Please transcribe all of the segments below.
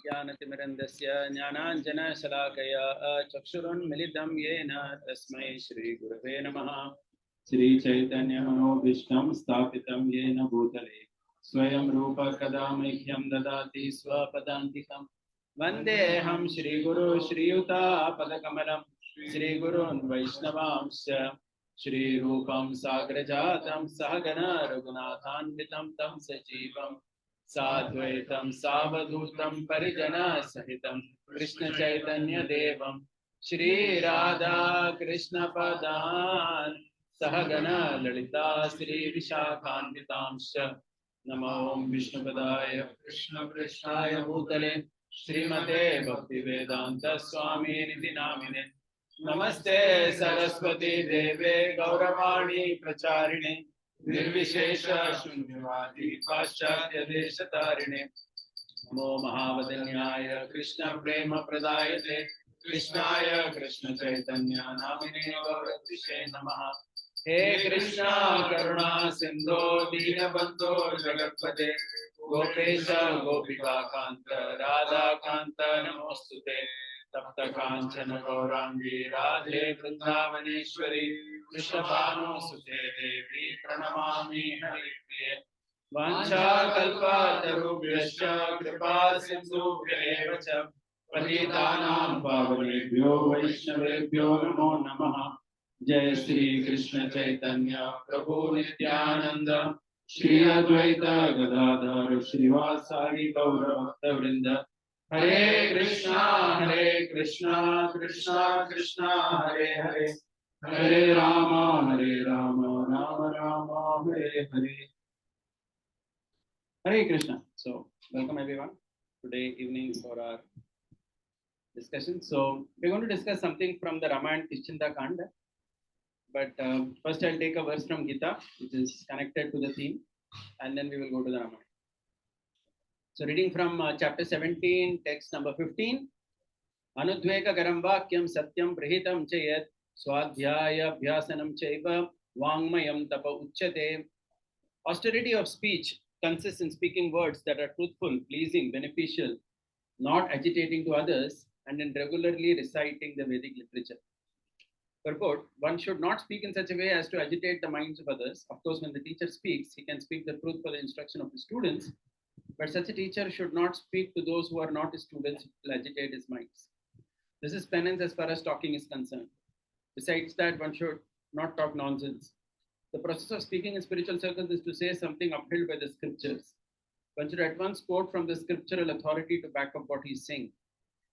ज्ञानतिमिरन्दस्य ज्ञानाञ्जनशलाकया चक्षुरुन्मिलितं येन तस्मै श्रीगुरवे नमः। श्रीचैतन्यमनोभीष्टं स्थापितं येन भूतले स्वयं रूप कदा मह्यं ददाति स्वपदान्तिकं वन्देऽहं श्रीगुरो श्रीयुतापदकमलं श्रीगुरून् वैष्णवांश्च श्रीरूपं साग्रजातं सहगण रघुनाथान्वितं तं सजीवं साद्वैतं सावधूतं परिजनसहितं कृष्णचैतन्यदेवं श्रीराधा कृष्णपदान् सहगण ललिता श्रीविशाखान्वितांश्च नमो विष्णुपदाय कृष्णपृष्ठाय भूतले श्रीमते भक्तिवेदान्त स्वामिनिधि नामिने नमस्ते सरस्वती देवे गौरवाणी प्रचारिणे निर्विशेष शून्यवादी पाश्चात्य देशतारिणे नमो महावदन्याय कृष्ण प्रेम प्रदायते कृष्णाय कृष्ण चैतन्य नामिने गौरतिषे नमः। हे कृष्णा करुणा सिंधो दीनबंधो जगत्पते गोपेश गोपिका कांत राधा कांत नमोस्तुते तप्त कांचन गौरांगी राधे वृंदावनेश्वरी कृष्णभानुसुते देवी प्रणमामि हरिप्रिये वाञ्छाकल्पतरुभ्यश्च कृपा सिन्धुभ्येव च पतितानां पावनेभ्यो वैष्णवेभ्यो नमो नमः। जय श्री कृष्ण चैतन्य प्रभु नित्यानंद श्री अद्वैत गदाधर श्रीवासादि गौर भक्तवृंद हरे Krishna Krishna Krishna Hare Hare Hare Ram Ram Ram Hare Hare. Hare Krishna. So, welcome everyone. Today evening for our discussion. So, we're going to discuss something from the Ramayana Kishkinda Kanda. But first I'll take a verse from Gita, which is connected to the theme, and then we will go to the Ramayana. So, reading from chapter 17, text number 15. Anudveka garam vakyam satyam prahitam chayat swadhyaya abhyasanam chaiva vangmayam tapa uchyate. Austerity of speech consists in speaking words that are truthful, pleasing, beneficial, not agitating to others, and in regularly reciting the Vedic literature. Purport: one should not speak in such a way as to agitate the minds of others. Of course, when the teacher speaks, he can speak the truth for the instruction of his students, but such a teacher should not speak to those who are not his students to agitate his minds. This is penance as far as talking is concerned. Besides that, one should not talk nonsense. The process of speaking in spiritual circles is to say something upheld by the scriptures. One should at once quote from the scriptural authority to back up what he is saying.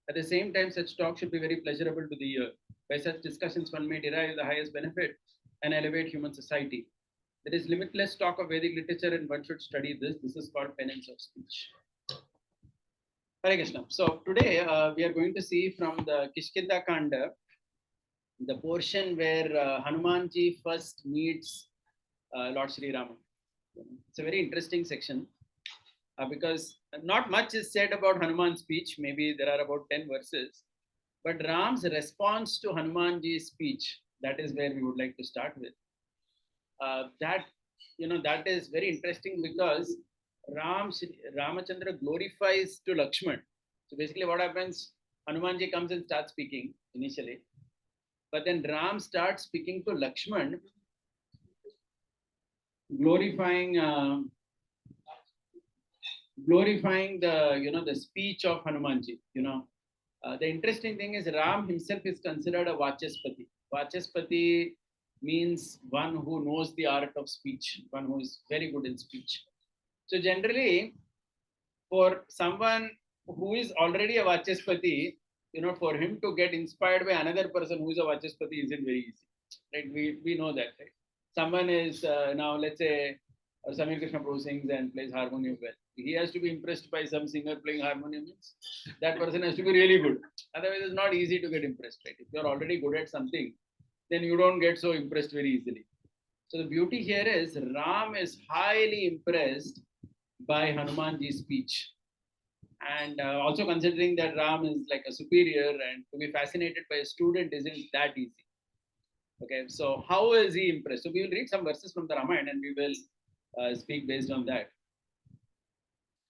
At the same time, such talk should be very pleasurable to the ear. By such discussions, one may derive the highest benefit and elevate human society. There is limitless talk of Vedic literature, and one should study this. This is called penance of speech. Hare Krishna. So today we are going to see from the Kishkinda Kanda, the portion where Hanumanji first meets Lord Sri Rama. It's a very interesting section because not much is said about Hanuman's speech. Maybe there are about 10 verses. But Ram's response to Hanumanji's speech, that is where we would like to start with. That is very interesting because Ramachandra glorifies to Lakshman. So basically what happens, Hanumanji comes and starts speaking initially. But then Ram starts speaking to Lakshman, glorifying the speech of Hanumanji. The interesting thing is Ram himself is considered a Vachaspati. Vachaspati means one who knows the art of speech, one who is very good in speech. So generally, for someone who is already a Vachaspati, for him to get inspired by another person who is a Vachaspati isn't very easy. Right? We know that, right? Someone is now, let's say, Samir Krishna Prabhu sings and plays harmonium well. He has to be impressed by some singer playing harmonium. That person has to be really good. Otherwise, it's not easy to get impressed, right? If you're already good at something, then you don't get so impressed very easily. So the beauty here is Ram is highly impressed by Hanumanji's speech. And also considering that Ram is like a superior, and to be fascinated by a student isn't that easy. Okay, so how is he impressed? So we will read some verses from the Ramayana and we will speak based on that.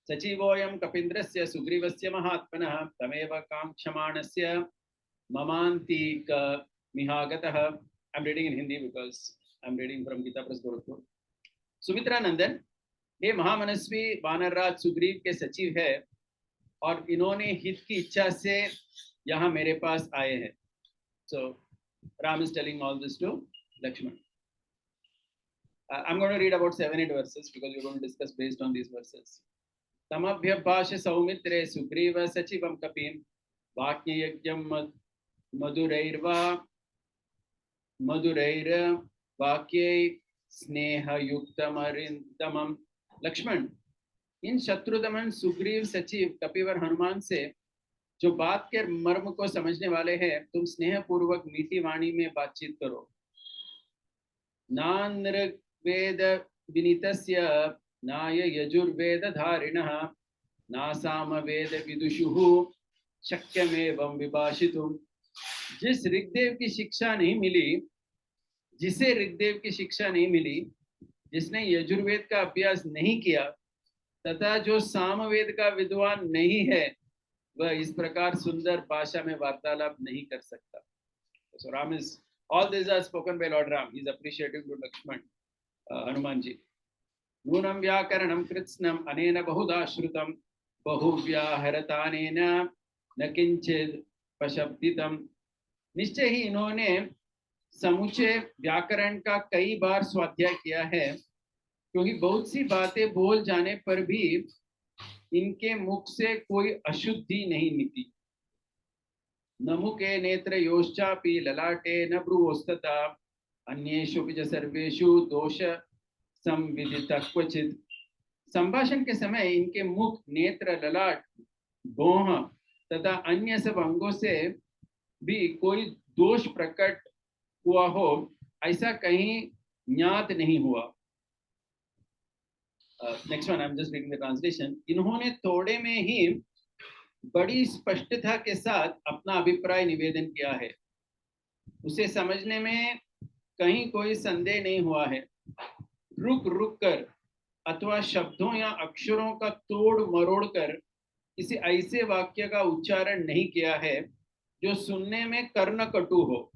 सचिवोऽयं कपीन्द्रस्य सुग्रीवस्य महात्मनः तमेव काङ्क्षमाणस्य ममान्तिक मिहागतः. I'm reading in Hindi because I'm reading from Gita Press Gorakhpur. Sumitra नंदन, ये महामनस्वी वानरराज सुग्रीव के सचिव है और इन्होंने हित की इच्छा से यहाँ मेरे पास आए हैं. So Ram is telling all this to Lakshman. I'm going to read about 7-8 verses because we're going to discuss based on these verses. तमभ्यभाष सौमित्रे Sugriva सचिवं कपिं वाक्ययज्ञं मधुरैर्वाक्यै स्नेहयुक्तमरिन्दमं. Lakshman, इन शत्रुदमन सुग्रीव सचिव कपिवर हनुमान से जो बात के मर्म को समझने वाले हैं, तुम स्नेह पूर्वक मीठी वाणी में बातचीत करो. नानृग्वेद विनीतस्य नाय यजुर्वेद धारिणः ना सामवेद विदुषुः शक्यमेवं विभाषितुम्. जिसे ऋग्देव की शिक्षा नहीं मिली, जिसने यजुर्वेद का अभ्यास नहीं किया तथा जो सामवेद का विद्वान नहीं है, वह इस प्रकार सुंदर भाषा में वार्तालाप नहीं कर सकता. So Ram is, all these are spoken by Lord Ram. He is appreciating to Lakshman, Hanumanji. नूनं व्याकरणं कृत्स्नं अनेन बहुधा श्रुतं बहुव्याहरतानेन न किंचित् पशब्दितं. निश्चय ही इन्होंने समुचे व्याकरण का कई बार स्वाध्याय किया है, क्योंकि बहुत सी बातें बोल जाने पर भी इनके मुख से कोई अशुद्धि नहीं निकली. न मुखे नेत्रयोश्चापि ललाटे न भ्रुवोस्तथा अन्येषु च सर्वेषु दोष संविदितः क्वचित्. संभाषण के समय इनके मुख, नेत्र, ललाट, भौह तथा अन्य सब अंगों से भी कोई दोष प्रकट हुआ हो, ऐसा कहीं ज्ञात नहीं हुआ. Next one, I am just reading the translation. इन्होंने थोड़े में ही बड़ी स्पष्टता के साथ अपना अभिप्राय निवेदन किया है. उसे समझने में कहीं कोई संदेह नहीं हुआ है. रुक रुक कर अथवा शब्दों या अक्षरों का तोड़ मरोड़ कर किसी ऐसे वाक्य का उच्चारण नहीं किया है जो सुनने में कर्ण कटु हो.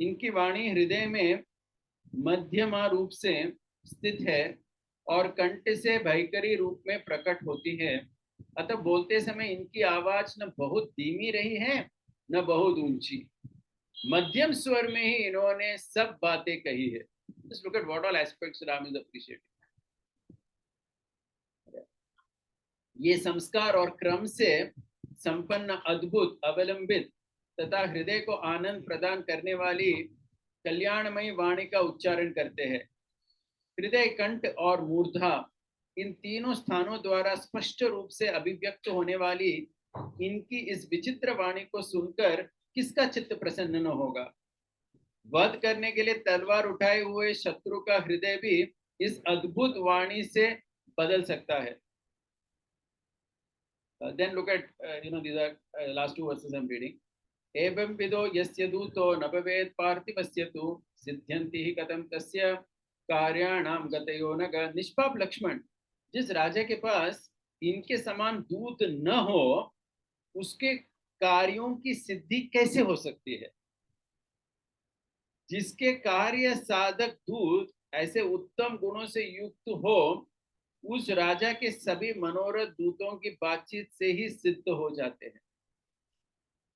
इनकी वाणी हृदय में मध्यमा रूप से स्थित है और कंठ से भयंकरी रूप में प्रकट होती है. अतः बोलते समय इनकी आवाज न बहुत धीमी रही है न बहुत ऊंची, मध्यम स्वर में ही इन्होंने सब बातें कही है. Just look at what all aspects Ram is appreciating. ये संस्कार और क्रम से संपन्न, अद्भुत, अवलंबित तथा हृदय को आनंद प्रदान करने वाली कल्याणमयी वाणी का उच्चारण करते हैं. हृदय, कंठ और मूर्धा, इन तीनों स्थानों द्वारा स्पष्ट रूप से अभिव्यक्त होने वाली इनकी इस विचित्र वाणी को सुनकर किसका चित्त प्रसन्न न होगा. वध करने के लिए तलवार उठाए हुए शत्रु का हृदय भी इस अद्भुत वाणी से बदल सकता है. Then look at these are last two verses I'm reading. एवं विदो यस्य दूतो न भवेत् पार्थिवस्य तु सिद्ध्यन्ति हि कथं तस्य कार्याणां गतयो न ग. निष्पाप लक्ष्मण, जिस राजा के पास इनके समान दूत न हो, उसके कार्यों की सिद्धि कैसे हो सकती है. जिसके कार्य साधक दूत ऐसे उत्तम गुणों से युक्त हो, उस राजा के सभी मनोरथ दूतों की बातचीत से ही सिद्ध हो जाते हैं.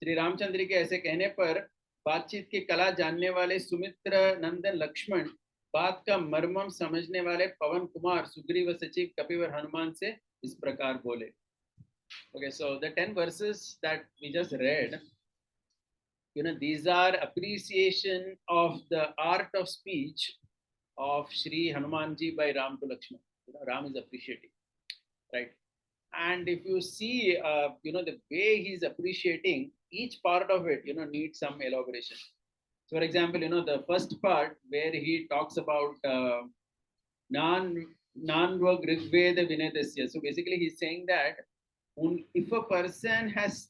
श्री रामचंद्र के ऐसे कहने पर बातचीत की कला जानने वाले सुमित्र नंदन लक्ष्मण बात का मर्मम समझने वाले पवन कुमार सुग्रीव सचिव कपिवर हनुमान से इस प्रकार बोले. Okay, so the 10 verses that we just read, these are appreciation of the art of speech of Shri Hanumanji by Ram to Lakshman. Ram is appreciating, right? And if you see, the way he's appreciating, each part of it, needs some elaboration. So, for example, the first part where he talks about Nanvag Rigveda Vinedasya. So basically, he's saying that if a person has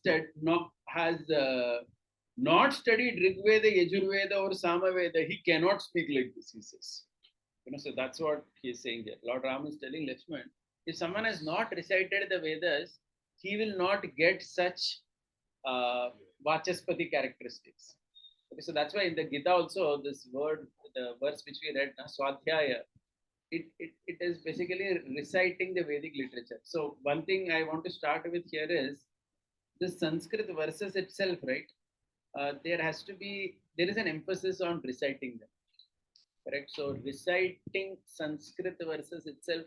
not studied Rigveda, Yajurveda, or Samaveda, he cannot speak like this, he says. So that's what he is saying here. Lord Ram is telling Lakshman, If someone has not recited the Vedas, he will not get such Vachaspati characteristics. Okay, so that's why in the Gita also, this word, the verse which we read, Swadhyaya, it is basically reciting the Vedic literature. So one thing I want to start with here is the Sanskrit verses itself, right? There is an emphasis on reciting them, correct? So reciting Sanskrit verses itself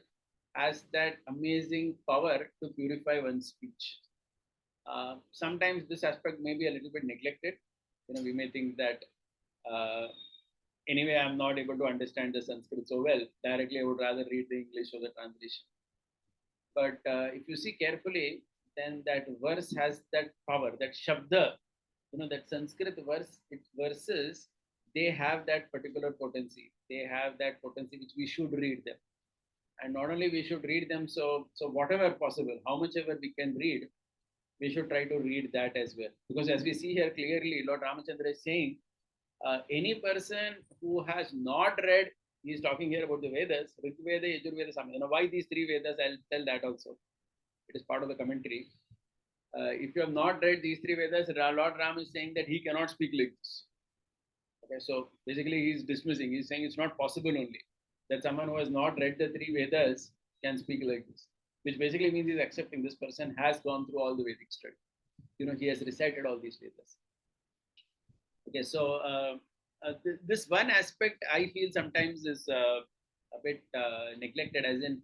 has that amazing power to purify one's speech. Sometimes this aspect may be a little bit neglected. We may think that uh, anyway, I'm not able to understand the Sanskrit so well. Directly, I would rather read the English or the translation. But if you see carefully, then that verse has that power, that shabda, that Sanskrit verses, they have that particular potency. They have that potency which we should read them. And not only we should read them, so whatever possible, how much ever we can read, we should try to read that as well. Because as we see here clearly, Lord Ramachandra is saying, any person who has not read, he is talking here about the Vedas, Rig Veda, Yajur Veda, Samveda. Why these three Vedas? I'll tell that also. It is part of the commentary. If you have not read these three Vedas, Lord Ram is saying that he cannot speak like this. Okay, so basically he's dismissing. He's saying it's not possible only that someone who has not read the three Vedas can speak like this, which basically means he's accepting this person has gone through all the Vedic study. He has recited all these Vedas. Okay, so this one aspect I feel sometimes is a bit neglected, as in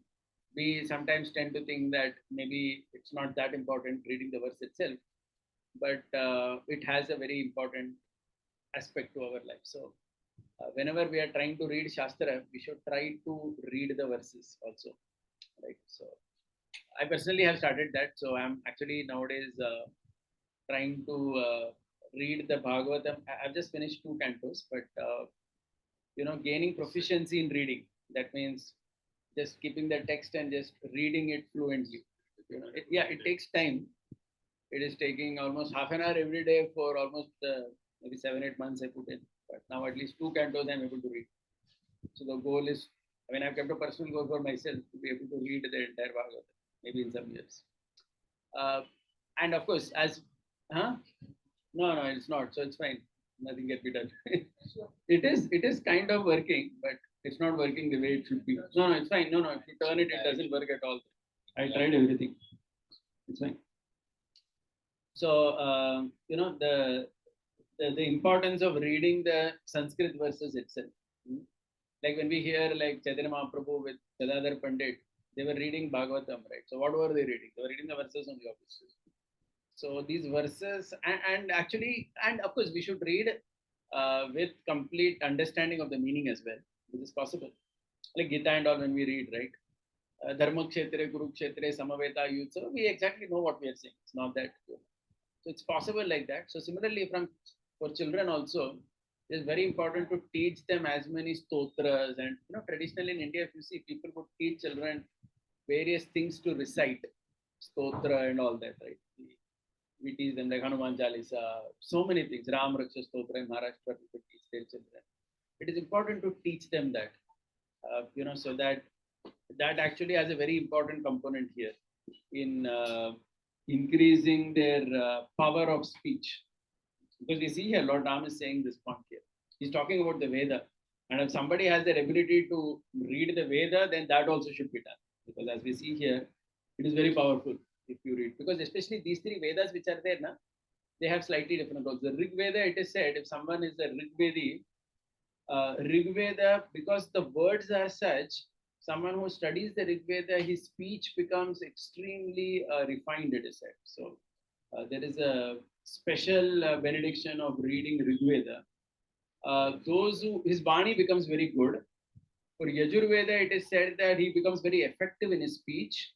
we sometimes tend to think that maybe it's not that important reading the verse itself, but it has a very important aspect to our life. So whenever we are trying to read Shastra, we should try to read the verses also, right? So I personally have started that. So I'm actually nowadays trying to read the Bhagavatam. I've just finished 2 cantos, but gaining proficiency in reading. That means just keeping the text and just reading it fluently. It takes time. It is taking almost half an hour every day for almost maybe 7-8 months I put in. But now at least 2 cantos I'm able to read. So the goal is, I've kept a personal goal for myself to be able to read the entire Bhagavatam, maybe in some years. And of course, huh? No, it's not. So it's fine. Nothing can be done. It is kind of working, but it's not working the way it should be. No, it's fine. No. If you turn it, it doesn't work at all. I tried everything. It's fine. So the importance of reading the Sanskrit verses itself. Like when we hear like Chaitanya Mahaprabhu with Gadadhar Pandit, they were reading Bhagavatam, right? So what were they reading? They were reading the verses on the opposite. So these verses, and of course, we should read with complete understanding of the meaning as well, which is possible. Like Gita and all, when we read, right? Dharma Kshetre, Kuru Kshetre, Samaveta, Youth. So we exactly know what we are saying. It's not that. So it's possible like that. So similarly, for children also, it's very important to teach them as many stotras. And traditionally in India, if you see, people would teach children various things to recite, stotra and all that, right? We teach them like Hanuman Chalisa, so many things. Ram Raksha Stotra in Maharashtra, people teach their children. It is important to teach them that, so that actually has a very important component here in increasing their power of speech. Because we see here, Lord Ram is saying this point here. He's talking about the Veda. And if somebody has their ability to read the Veda, then that also should be done. Because as we see here, it is very powerful if you read. Because especially these three Vedas which are there, they have slightly different roles. The Rig Veda, it is said, if someone is a Rig Vedi, Rig Veda, because the words are such, someone who studies the Rig Veda, his speech becomes extremely refined, it is said. So there is a special benediction of reading Rig Veda. His Bani becomes very good. For Yajurveda, it is said that he becomes very effective in his speech.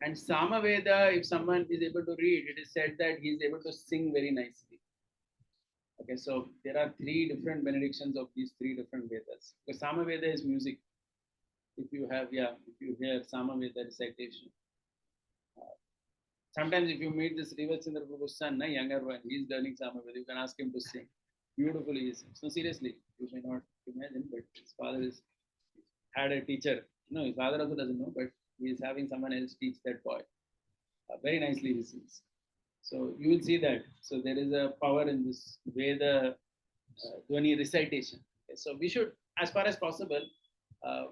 And Samaveda, if someone is able to read, it is said that he is able to sing very nicely. Okay, so there are 3 different benedictions of these 3 different Vedas. Because Samaveda is music. If you hear Samaveda recitation. Sometimes if you meet this Rivachandra Prabhu's son, younger one, he is learning Samaveda, you can ask him to sing. Beautifully he sings. So seriously, you may not imagine, but his father had a teacher. No, his father also doesn't know, but He is having someone else teach that boy. Very nicely he sings. So you will see that. So there is a power in this Veda Dhwani recitation. Okay, so we should, as far as possible,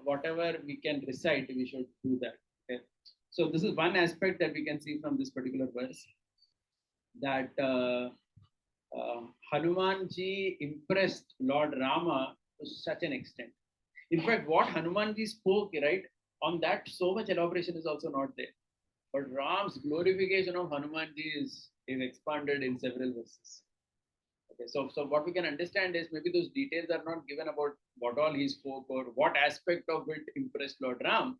whatever we can recite, we should do that. Okay. So this is one aspect that we can see from this particular verse, that Hanumanji impressed Lord Rama to such an extent. In fact, what Hanumanji spoke, right, on that, so much elaboration is also not there. But Ram's glorification of Hanumanji is expanded in several verses. Okay, so what we can understand is maybe those details are not given about what all he spoke or what aspect of it impressed Lord Ram,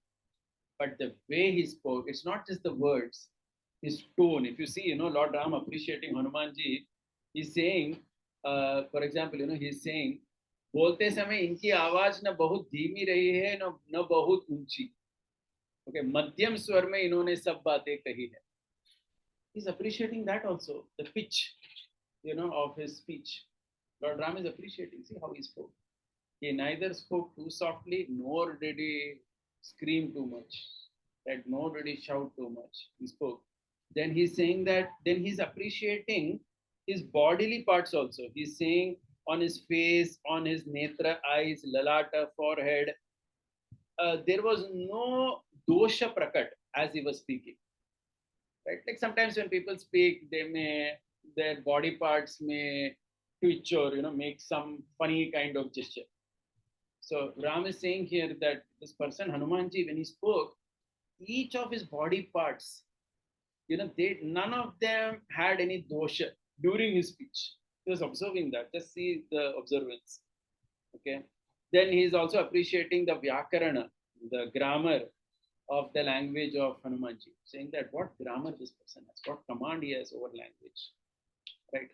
but the way he spoke, it's not just the words, his tone. If you see, Lord Ram appreciating Hanumanji, he's saying, for example, he's saying, बोलते समय इनकी आवाज न बहुत धीमी रही है न बहुत ऊंची. Okay, मध्यम स्वर में इन्होंने सब बातें कही है. He's appreciating that also, the pitch, of his speech. Lord Ram is appreciating. See how he spoke. He neither spoke too softly, nor did he scream too much. Right? Nor did he shout too much. He spoke. Then he's saying that, then he's appreciating his bodily parts also. He's saying on his face, on his netra, eyes, lalata, forehead, there was no dosha prakat as he was speaking. Right? Like sometimes when people speak, their body parts may twitch or make some funny kind of gesture. So Ram is saying here that this person Hanumanji, when he spoke, each of his body parts, none of them had any dosha during his speech. He was observing that. Just see the observance. Okay. Then he is also appreciating the Vyakarana, the grammar of the language of Hanumanji, saying that what grammar this person has, what command he has over language. Right.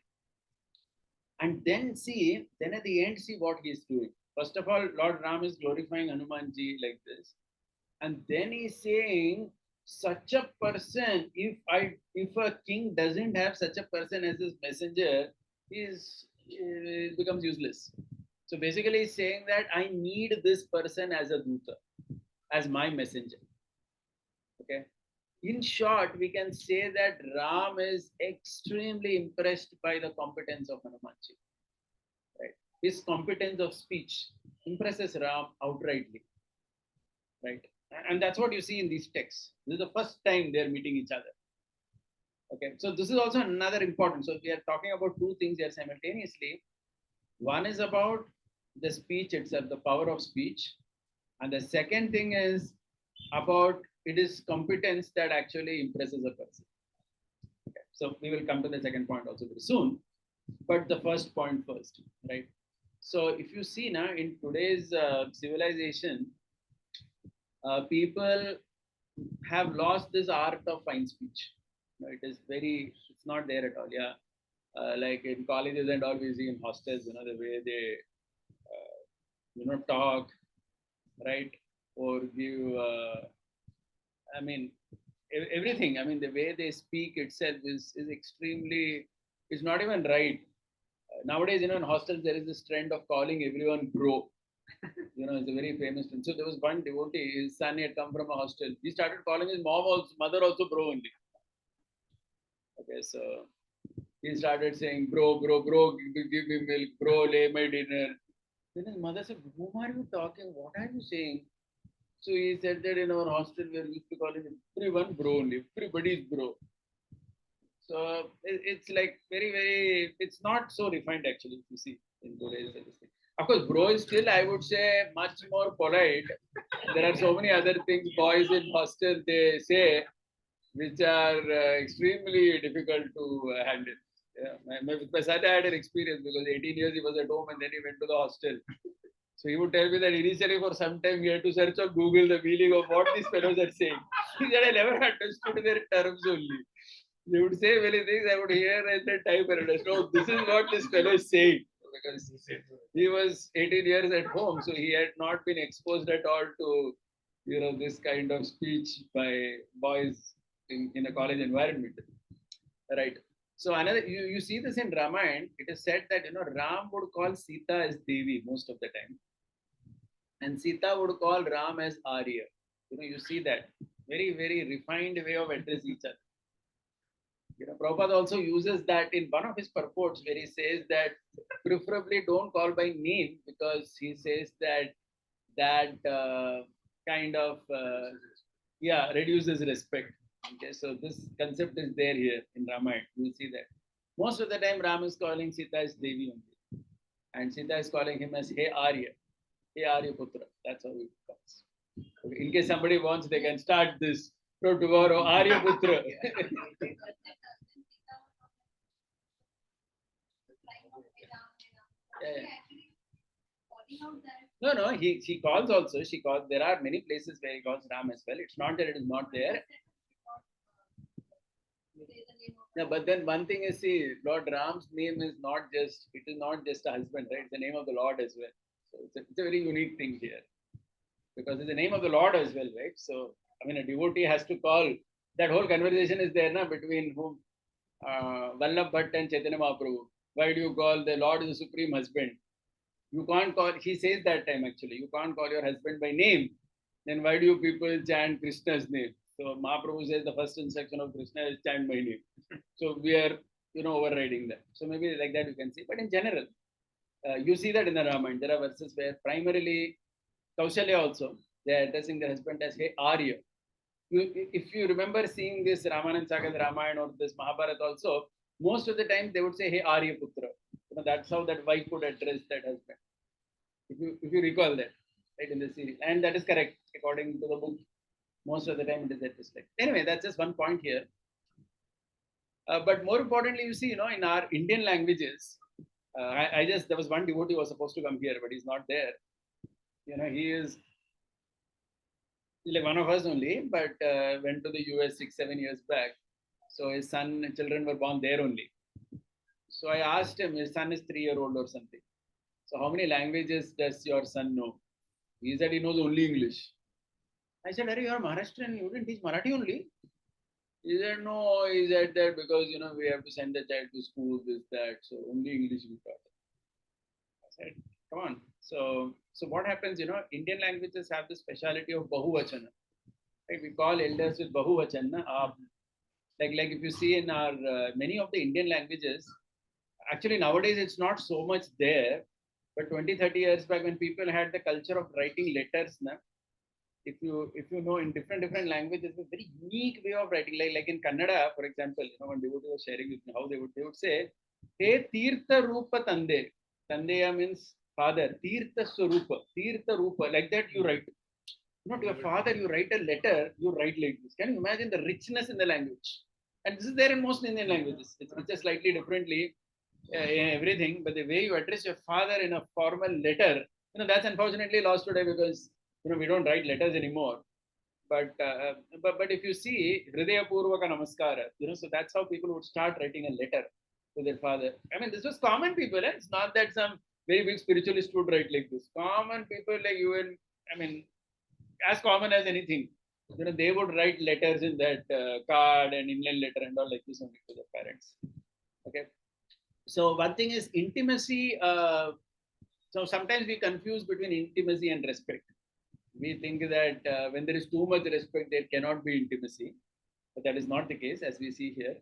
And then at the end, see what he is doing. First of all, Lord Ram is glorifying Hanumanji like this. And then he's saying, such a person, if a king doesn't have such a person as his messenger, it becomes useless. So basically he's saying that I need this person as a duta, as my messenger. Okay. In short, we can say that Ram is extremely impressed by the competence of Hanumanji. Right? His competence of speech impresses Ram outrightly. Right? And that's what you see in these texts. This is the first time they're meeting each other. Okay, so this is also another important. So we are talking about two things here simultaneously. One is about the speech itself, the power of speech. And the second thing is about it is competence that actually impresses a person. Okay, so we will come to the second point also very soon. But the first point first, right? So if you see now in today's civilization, people have lost this art of fine speech. It's not there at all. Yeah. Like in colleges and all we see in hostels, the way they, talk, right? Or give, everything. I mean, the way they speak itself is extremely, it's not even right. Nowadays, in hostels, there is this trend of calling everyone bro. It's a very famous trend. So there was one devotee, his son had come from a hostel. He started calling his mother also bro only. Okay, so he started saying, bro, give me milk, bro, lay my dinner. Then his mother said, whom are you talking? What are you saying? So he said that in our hostel, we used to call everyone bro only. Everybody is bro. So it's like very, very, it's not so refined actually, if you see in today's thing. Of course, bro is still, I would say, much more polite. There are so many other things boys in hostel, they say, which are extremely difficult to handle. Yeah. My son had an experience because 18 years he was at home and then he went to the hostel. So he would tell me that initially for some time he had to search on Google the meaning of what these fellows are saying. He said, I never understood their terms only. They would say many things I would hear and then type and understand. Oh, this is what this fellow is saying. Because he was 18 years at home, so he had not been exposed at all to, this kind of speech by boys in a college environment. Right. So another, you see this in Ramayana, it is said that, Ram would call Sita as Devi most of the time. And Sita would call Ram as Arya. You see that. Very, very refined way of address each other. Prabhupada also uses that in one of his purports where he says that preferably don't call by name, because he says that kind of reduces respect. Okay, so this concept is there here in Ramayana. You will see that most of the time Ram is calling Sita as Devi only, and Sita is calling him as Hey Arya, Hey Arya Putra. That's how it comes. Okay, in case somebody wants, they can start this from tomorrow. Arya Putra. Yeah. No, no, she calls also. She calls. There are many places where he calls Ram as well. It's not that it is not there. Yeah, but then one thing is, see, Lord Ram's name is not just, it is not just a husband, right? It's the name of the Lord as well. So it's a very unique thing here, because it's the name of the Lord as well, right? So, I mean, a devotee has to call, that whole conversation is there now between whom? Vallabh Bhatt and Chaitanya Mahaprabhu. Why do you call the Lord is the supreme husband? You can't call, he says that time actually, you can't call your husband by name. Then why do you people chant Krishna's name? So Mahaprabhu says the first instruction of Krishna is chant my name. So we are, overriding that. So maybe like that you can see. But in general, you see that in the Ramayana. There are verses where primarily Kaushalya also, they are addressing their husband as Hey Arya. If you remember seeing this Ramanand Sagar Ramayana or this Mahabharata also, most of the time they would say Hey Arya Putra. That's how that wife would address that husband. If you recall that, right, in the series. And that is correct according to the book. Most of the time it is addressed like. Anyway, that's just one point here. But more importantly, you see, in our Indian languages, I just, there was one devotee who was supposed to come here, but he's not there. He is like one of us only, but went to the US 6-7 years back. So his children were born there only. So I asked him, his son is 3-year-old or something. So how many languages does your son know? He said he knows only English. I said, Are you are Maharashtrian? You didn't teach Marathi only? He said, No, he said that because, we have to send the child to school, this, that. So only English we taught. I said, Come on. So what happens, Indian languages have the speciality of Bahuvachana. Right? We call elders with Bahuvachana. Like if you see in our, many of the Indian languages, actually nowadays it's not so much there, but 20-30 years back when people had the culture of writing letters, if you know in different languages, a very unique way of writing. Like in Kannada, for example, when devotee was sharing with me how they would say, Hey Tirtha Rupa Tande. Tandeya means father. Tirtha Swarupa. Tirtha Rupa. Like that you write. Not your father, you write a letter, you write like this. Can you imagine the richness in the language? And this is there in most Indian languages. It's just slightly differently in everything, but the way you address your father in a formal letter, that's unfortunately lost today because we don't write letters anymore. But if you see Hridaya Purvaka Namaskara, so that's how people would start writing a letter to their father. I mean, this was common people. It's not that some very big spiritualist would write like this. Common people like you and I mean, as common as anything. They would write letters in that card and inland letter and all like this only to their parents. Okay. So one thing is intimacy. So sometimes we confuse between intimacy and respect. We think that when there is too much respect, there cannot be intimacy, but that is not the case, as we see here.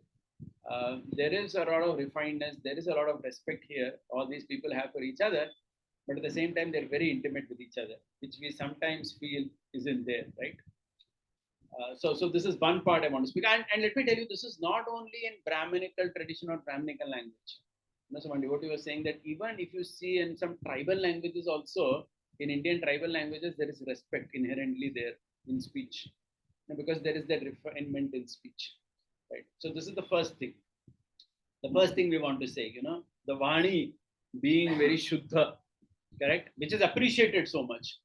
There is a lot of refinedness. There is a lot of respect here. All these people have for each other, but at the same time, they're very intimate with each other, which we sometimes feel isn't there, right? So this is one part I want to speak. And let me tell you, this is not only in Brahminical tradition or Brahminical language. So one devotee was saying that even if you see in some tribal languages also, in Indian tribal languages, there is respect inherently there in speech. Because there is that refinement in speech. Right. So this is the first thing. The first thing we want to say, the Vani being very Shuddha, correct? Which is appreciated so much.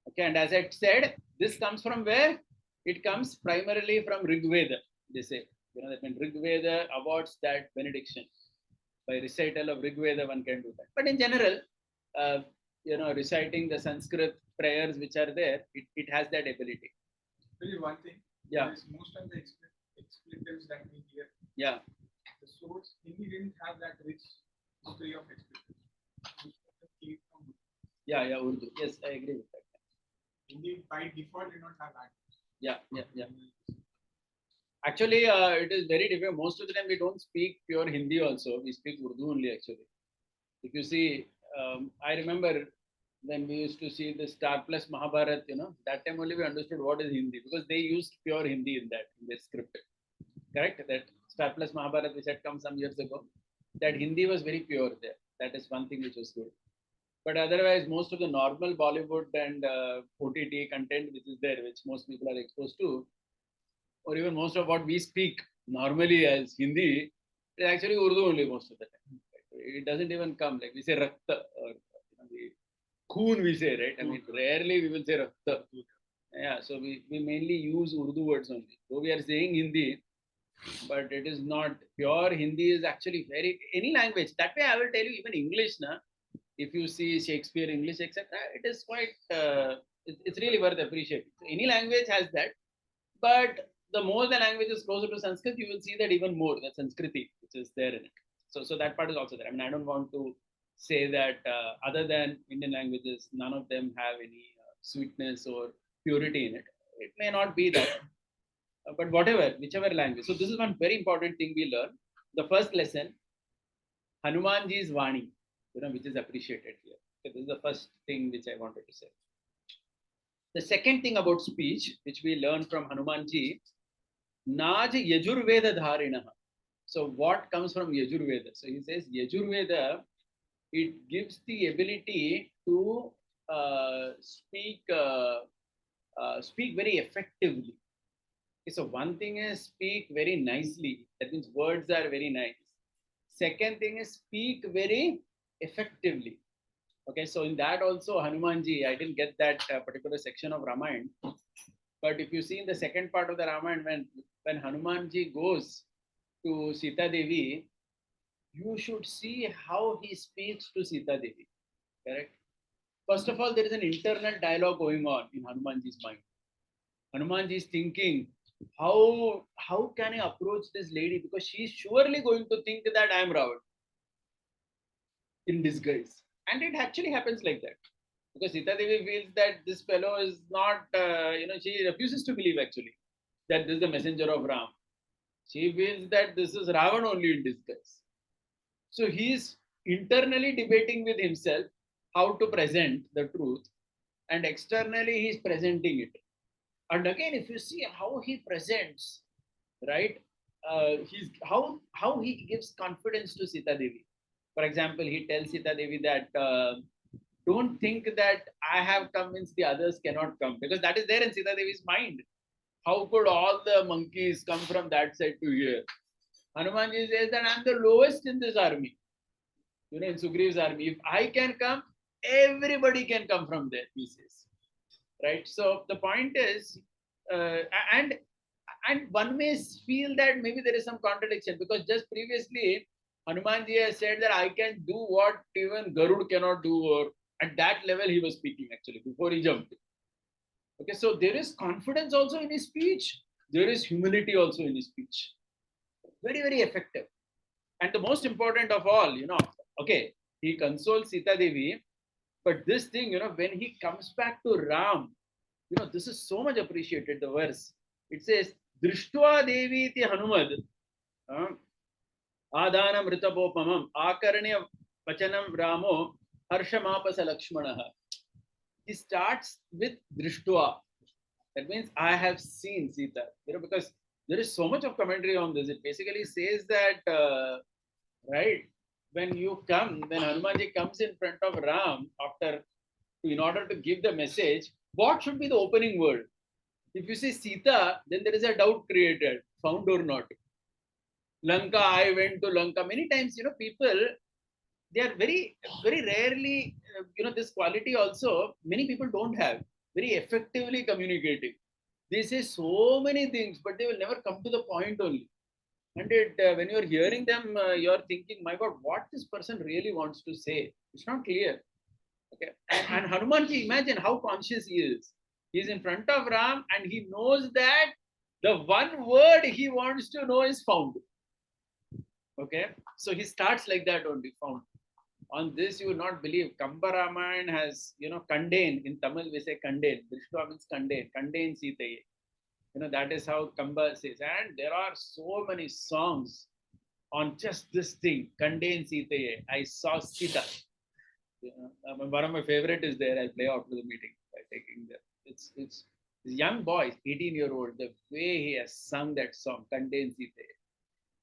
Okay, and as I said, this comes from where? It comes primarily from Rig Veda, they say. That when Rig Veda awards that benediction, by recital of Rig Veda, one can do that. But in general, reciting the Sanskrit prayers which are there, it has that ability. Really, one thing. Yeah. Most of the expletives that we hear. Yeah. The source, Hindi didn't have that rich history of expletives. Yeah, Urdu. Yes, I agree with that. Hindi by default did not have that. Yeah. Actually, it is very difficult. Most of the time, we don't speak pure Hindi also. We speak Urdu only, actually. If you see, I remember when we used to see the Star Plus Mahabharat, that time only we understood what is Hindi because they used pure Hindi in their script. Correct? That Star Plus Mahabharat, which had come some years ago, that Hindi was very pure there. That is one thing which was good. But otherwise, most of the normal Bollywood and OTT content which is there, which most people are exposed to, or even most of what we speak normally as Hindi, is actually Urdu only most of the time. It doesn't even come like we say Rakta or the Khoon we say, right? I mean, rarely we will say Rakta. Yeah, so we mainly use Urdu words only. So we are saying Hindi, but it is not pure Hindi is actually very any language. That way I will tell you even English, na, if you see Shakespeare, English, etc., it is quite it's really worth appreciating. So any language has that, but the more the language is closer to Sanskrit, you will see that even more, the Sanskriti, which is there in it. So that part is also there. I mean, I don't want to say that other than Indian languages, none of them have any sweetness or purity in it. It may not be that, but whatever, whichever language. So this is one very important thing we learn. The first lesson, Hanumanji's Vani, which is appreciated here. So this is the first thing which I wanted to say. The second thing about speech, which we learn from Hanumanji, Naj Yajurveda Dharinaha. So what comes from Yajurveda? So he says Yajurveda, it gives the ability to speak very effectively. Okay, so one thing is speak very nicely. That means words are very nice. Second thing is speak very effectively. Okay, so in that also Hanumanji, I didn't get that particular section of Ramayana, but if you see in the second part of the Ramayana, when Hanumanji goes to Sita Devi, you should see how he speaks to Sita Devi. Correct? First of all, there is an internal dialogue going on in Hanumanji's mind. Hanumanji is thinking, how can I approach this lady? Because she is surely going to think that I am Ravan in disguise. And it actually happens like that. Because Sita Devi feels that this fellow is not, she refuses to believe actually that this is the messenger of Ram. She feels that this is Ravan only in disguise. So he is internally debating with himself how to present the truth, and externally he is presenting it. And again, if you see how he presents, right, he's how he gives confidence to Sita Devi. For example, he tells Sita Devi that don't think that I have convinced the others cannot come, because that is there in Sita Devi's mind. How could all the monkeys come from that side to here? Hanumanji says that I'm the lowest in this army. In Sugriva's army, if I can come, everybody can come from there, he says. Right? So the point is, and one may feel that maybe there is some contradiction, because just previously Hanumanji has said that I can do what even Garud cannot do, or at that level he was speaking actually before he jumped. Okay, so there is confidence also in his speech. There is humility also in his speech. Very, very effective. And the most important of all, okay, he consoles Sita Devi, but this thing, when he comes back to Ram, this is so much appreciated, the verse. It says, Drishtva Devi ti Hanumad, Adhanam Ritabopamam, Akaranya Vachanam Ramo, Harshamapasa Lakshmanaha. He starts with Drishtva. That means I have seen Sita, because there is so much of commentary on this. It basically says that, right, when Hanumanji comes in front of Ram in order to give the message, what should be the opening word? If you say Sita, then there is a doubt created, found or not. Lanka, I went to Lanka. Many times, people, they are very, very rarely, this quality also, many people don't have. Very effectively communicating. They say so many things, but they will never come to the point only. And when you're hearing them, you're thinking, my God, what this person really wants to say? It's not clear. Okay. And Hanumanji, imagine how conscious he is. He's in front of Ram and he knows that the one word he wants to know is found. Okay. So he starts like that only, found. On this, you will not believe. Kamba Ramayana has, Kandain. In Tamil, we say Kandain. Drishta means Kandain. Kandain Sitaye. That is how Kamba says. And there are so many songs on just this thing. Kande Sitaye. I saw Sita. One of my favorite is there. I'll play after the meeting by taking that. It's this young boy, 18-year-old, the way he has sung that song, Kande Sitaye.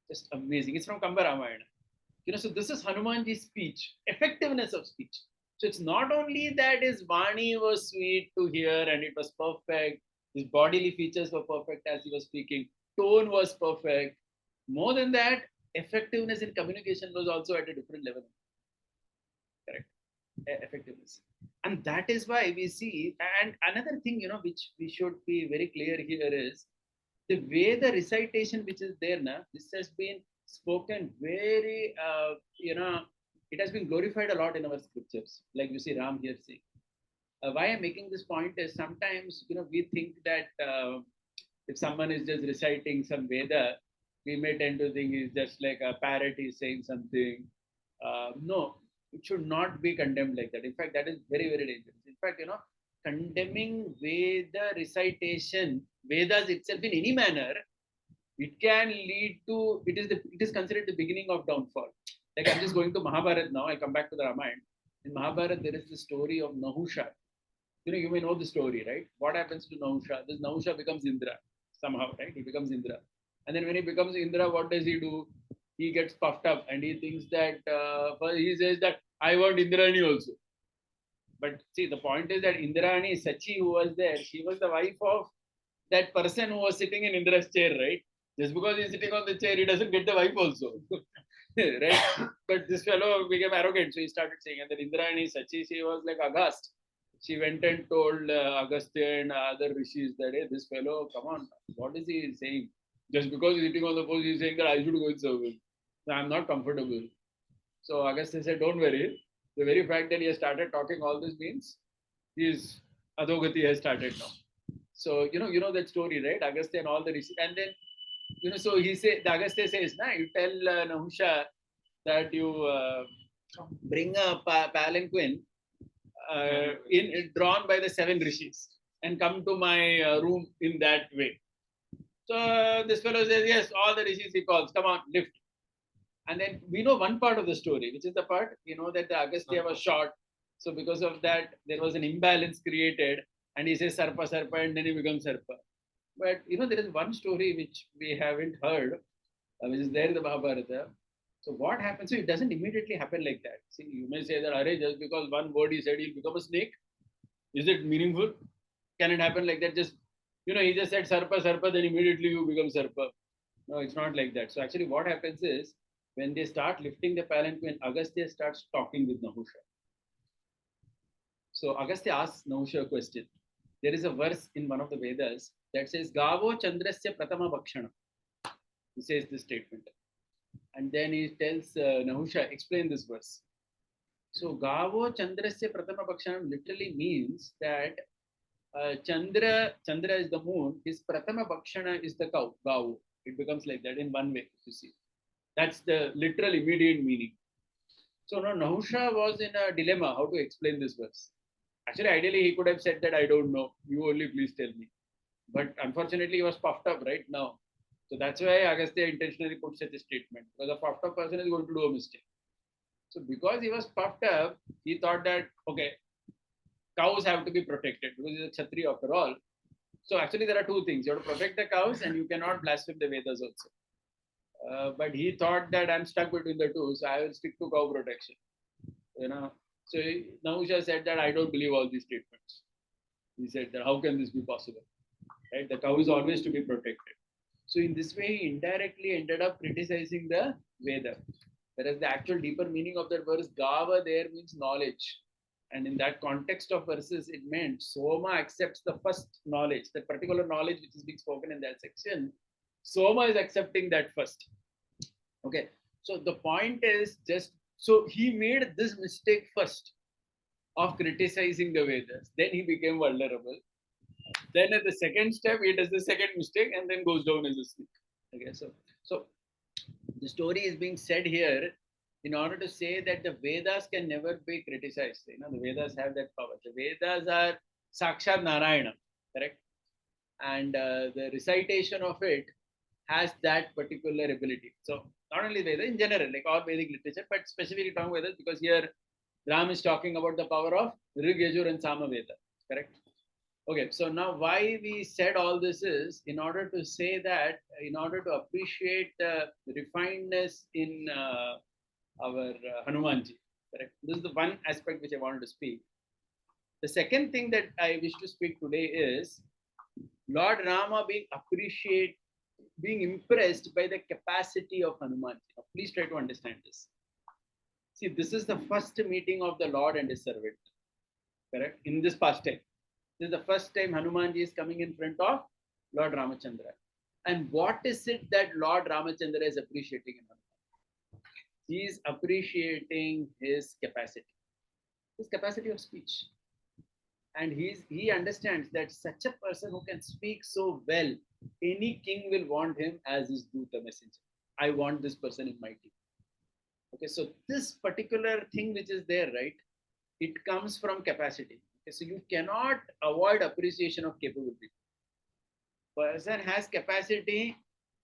Just amazing. It's from Kamba Ramayana. So this is Hanumanji's speech, effectiveness of speech. So it's not only that his Vani was sweet to hear and it was perfect, his bodily features were perfect as he was speaking, tone was perfect. More than that, effectiveness in communication was also at a different level. Correct. Effectiveness. And that is why we see, and another thing, which we should be very clear here is the way the recitation which is there now, this has been spoken very, it has been glorified a lot in our scriptures, like you see Ram here saying. Why I'm making this point is sometimes, we think that if someone is just reciting some Veda, we may tend to think it's just like a parrot is saying something. No, it should not be condemned like that. In fact, that is very, very dangerous. In fact, condemning Veda recitation, Vedas itself in any manner, it can lead to, it is considered the beginning of downfall. Like I'm just going to Mahabharata now, I'll come back to the Ramayana. In Mahabharata, there is the story of Nahusha. You may know the story, right? What happens to Nahusha? This Nahusha becomes Indra somehow, right? He becomes Indra. And then when he becomes Indra, what does he do? He gets puffed up and he thinks that, he says that, I want Indrani also. But see, the point is that Indrani, Sachi, who was there, she was the wife of that person who was sitting in Indra's chair, right? Just because he's sitting on the chair, he doesn't get the wife also. Right? But this fellow became arrogant, so he started saying, and then Indrani, Sachi, she was like aghast. She went and told Agastya and other rishis that, hey, this fellow, come on, what is he saying? Just because he's sitting on the post, he's saying that I should go and serve him. So I'm not comfortable. So Agastya said, don't worry. The very fact that he has started talking all this means his adhogati has started now. So, that story, right? Agastya and all the rishis. And then, so he said, the Agastya says, you tell Nahusha that you bring a palanquin drawn by the 7 rishis and come to my room in that way. So this fellow says, yes, all the rishis he calls, come on, lift. And then we know one part of the story, which is the part, that the Agastya was shot. So because of that, there was an imbalance created. And he says, Sarpa, Sarpa, and then he becomes Sarpa. But, there is one story which we haven't heard, which is there in the Mahabharata. So what happens? So it doesn't immediately happen like that. See, you may say that, Arey, just because one word he said, he'll become a snake. Is it meaningful? Can it happen like that? Just, he just said Sarpa, Sarpa, then immediately you become Sarpa. No, it's not like that. So actually what happens is, when they start lifting the palanquin, Agastya starts talking with Nahusha. So Agastya asks Nahusha a question. There is a verse in one of the Vedas that says, Gavo Chandrasya Pratama Bhakshana. He says this statement. And then he tells Nahusha, explain this verse. So Gavo Chandrasya Pratama Bhakshanam literally means that Chandra is the moon, his Pratama Bhakshana is the cow, Gavo. It becomes like that in one way, you see. That's the literal immediate meaning. So now Nahusha was in a dilemma how to explain this verse. Actually, ideally, he could have said that I don't know. You only please tell me. But unfortunately, he was puffed up right now. So that's why Agastya intentionally put such a statement. Because a puffed up person is going to do a mistake. So because he was puffed up, he thought that, okay, cows have to be protected because he's a Kshatriya after all. So actually, there are two things. You have to protect the cows and you cannot blaspheme the Vedas also. But he thought that I'm stuck between the two, so I will stick to cow protection. So Nahusha said that I don't believe all these statements. He said that how can this be possible? Right? The cow is always to be protected. So in this way, he indirectly ended up criticizing the Veda. Whereas the actual deeper meaning of that verse, Gava there means knowledge. And in that context of verses, it meant Soma accepts the first knowledge, the particular knowledge which is being spoken in that section. Soma is accepting that first. Okay. So the point is just, so he made this mistake first of criticizing the Vedas. Then he became vulnerable. Then at the second step, he does the second mistake and then goes down as a snake. Okay. So the story is being said here in order to say that the Vedas can never be criticized. The Vedas have that power. The Vedas are Sakshat Narayana, correct? and the recitation of it has that particular ability. So not only Vedas, in general, like all Vedic literature, but specifically talking Vedas, because here Ram is talking about the power of Rig, Yajur, and Sama Veda. Correct? Okay, so now why we said all this is in order to say that, in order to appreciate the refinedness in our Hanumanji. Correct? This is the one aspect which I wanted to speak. The second thing that I wish to speak today is Lord Rama being impressed by the capacity of Hanuman. Now, please try to understand this. See, this is the first meeting of the Lord and his servant. Correct? In this past time. This is the first time Hanumanji is coming in front of Lord Ramachandra. And what is it that Lord Ramachandra is appreciating in Hanuman? He is appreciating his capacity of speech. And he understands that such a person who can speak so well, any king will want him as his Duta messenger. I want this person in my team. Okay, so this particular thing which is there, right? It comes from capacity. Okay, so you cannot avoid appreciation of capable people. Person has capacity,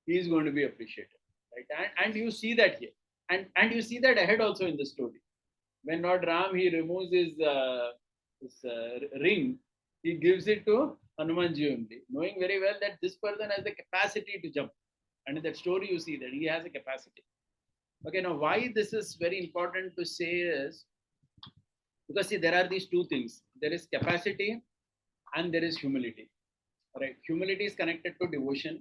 he is going to be appreciated, right? And you see that here, and you see that ahead also in the story. When Lord Ram he removes his ring, he gives it to Hanumanji only, knowing very well that this person has the capacity to jump. And in that story, you see that he has a capacity. Okay, now why this is very important to say is because see, there are these two things. There is capacity and there is humility. Right? Humility is connected to devotion,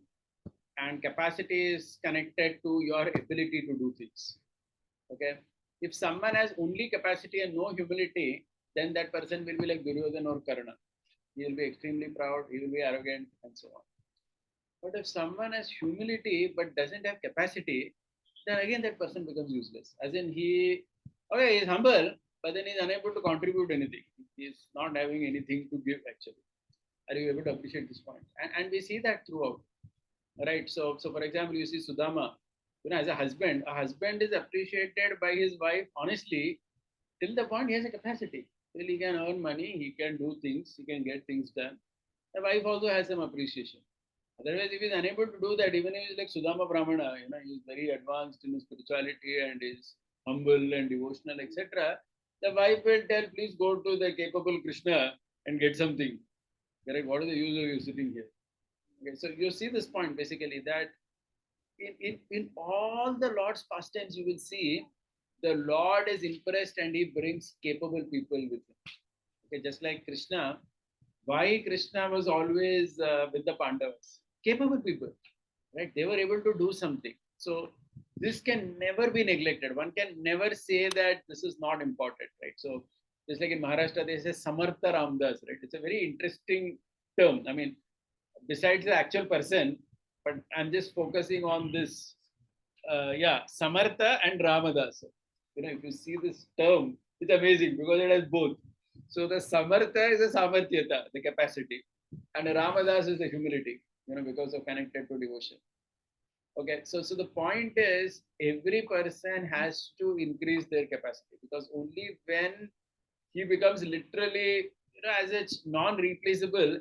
and capacity is connected to your ability to do things. Okay. If someone has only capacity and no humility, then that person will be like Duryodhana or Karna. He will be extremely proud, he will be arrogant, and so on. But if someone has humility but doesn't have capacity, then again that person becomes useless. As in okay, he's humble, but then he's unable to contribute anything. He's not having anything to give actually. Are you able to appreciate this point? And we see that throughout. Right. So for example, you see Sudama, as a husband is appreciated by his wife honestly till the point he has a capacity. Till he can earn money, he can do things, he can get things done. The wife also has some appreciation. Otherwise, if he is unable to do that, even if he is like Sudama Brahmana, he is very advanced in his spirituality and is humble and devotional, etc. The wife will tell, please go to the capable Krishna and get something. Correct? What is the use of you sitting here? Okay, so you see this point basically that in all the Lord's pastimes, you will see the Lord is impressed and he brings capable people with him. Okay, just like Krishna, why Krishna was always with the Pandavas? Capable people, right? They were able to do something. So this can never be neglected. One can never say that this is not important, right? So just like in Maharashtra, they say Samarth Ramadas, right? It's a very interesting term. I mean, besides the actual person, but I'm just focusing on this. Samartha and Ramadas. If you see this term, it's amazing because it has both. So the Samartha is a Samarthyata, the capacity, and Ramadas is the humility, because of connected to devotion. Okay, so the point is every person has to increase their capacity because only when he becomes literally, as it's non-replaceable,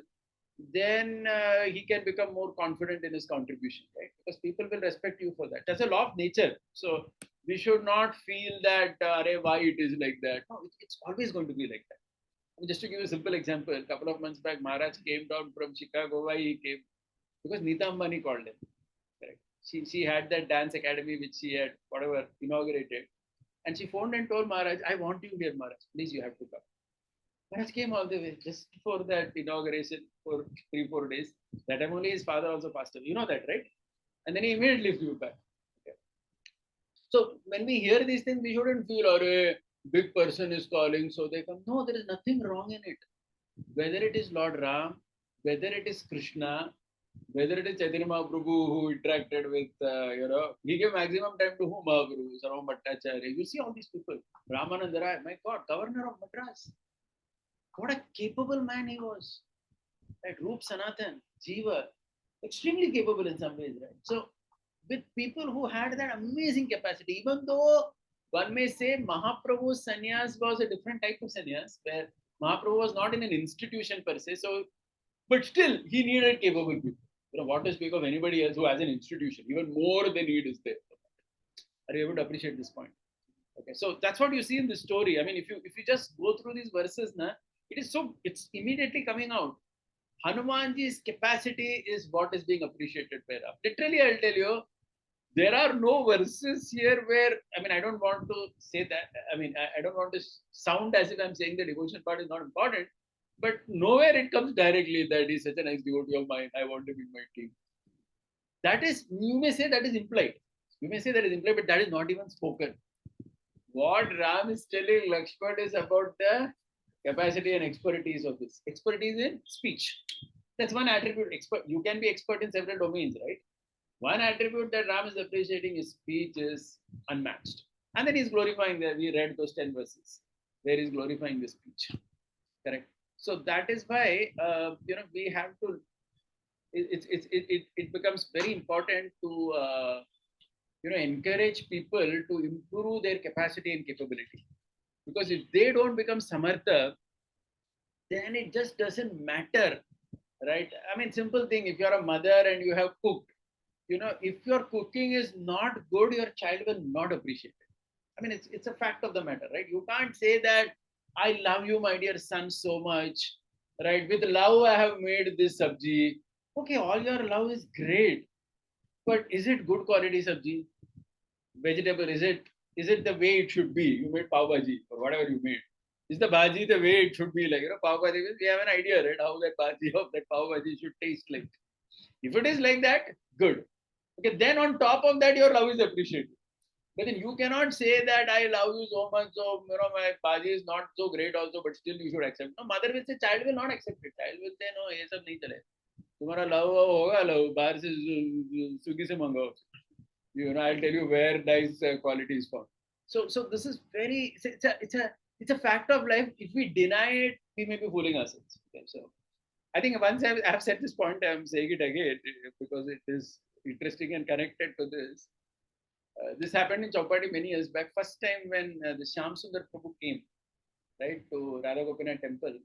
then he can become more confident in his contribution, right? Because people will respect you for that. That's a law of nature. So we should not feel that, why it is like that. No, it's always going to be like that. Just to give you a simple example, a couple of months back, Maharaj came down from Chicago. Why he came? Because Neeta Ambani called him. Correct. She had that dance academy which she had, inaugurated. And she phoned and told Maharaj, I want you here, Maharaj. Please, you have to come. Maharaj came all the way just for that inauguration for 3-4 days. That time only his father also passed away. You know that, right? And then he immediately flew back. Okay. So when we hear these things, we shouldn't feel, a big person is calling, so they come. No, there is nothing wrong in it. Whether it is Lord Ram, whether it is Krishna, whether it is Chaitanya Mahaprabhu who interacted with, he gave maximum time to whom? Mahaprabhu, Sarvam Bhattacharya. You see all these people. Ramananda Rai, my God, governor of Madras. What a capable man he was. Right? Roop Sanatan, Jiva, extremely capable in some ways, right? So, with people who had that amazing capacity, even though one may say Mahaprabhu's sannyas was a different type of sannyas, where Mahaprabhu was not in an institution per se. So, But still, he needed capable people. What to speak of anybody else who has an institution? Even more the need is there. Are you able to appreciate this point? Okay, so that's what you see in the story. I mean, if you just go through these verses, it's immediately coming out. Hanumanji's capacity is what is being appreciated by Ram. Literally, I'll tell you, there are no verses here where, I mean, I don't want to say that, I don't want to sound as if I'm saying the devotion part is not important, but nowhere it comes directly that he's such a nice devotee of mine, I want him in my team. That is, you may say that is implied. You may say that is implied, but that is not even spoken. What Ram is telling Lakshman is about the capacity and expertise of this. Expertise in speech. That's one attribute. You can be expert in several domains, right? One attribute that Ram is appreciating is speech is unmatched. And then he's glorifying that. We read those 10 verses where he's glorifying the speech. Correct. So that is why, we have to, it becomes very important to, encourage people to improve their capacity and capability. Because if they don't become Samartha, then it just doesn't matter, right? I mean, simple thing, if you're a mother and you have cooked, if your cooking is not good, your child will not appreciate it. I mean, it's a fact of the matter, right? You can't say that, I love you, my dear son, so much, right? With love, I have made this sabji. Okay, all your love is great, but is it good quality sabji? Vegetable, is it the way it should be? You made pav bhaji or whatever you made. Is the bhaji the way it should be? Like, pav bhaji, we have an idea, right? How that bhaji of that pav bhaji should taste like. If it is like that, good. Okay, then on top of that, your love is appreciated. But then you cannot say that I love you so much, so my bhaji is not so great also, but still you should accept. No, mother will say, child will not accept it. Child will say, no, ये सब नहीं चले. तुम्हारा love होगा love, बाहर से Swiggy से मंगाओ. I'll tell you where nice quality is found. So this is very, it's a fact of life. If we deny it, we may be fooling ourselves. Okay, so I think once I've said this point, I'm saying it again because it is interesting and connected to this. This happened in Chowpatty many years back. First time when the Shyam Sundar Prabhu came, right, to Radha Gopinath temple.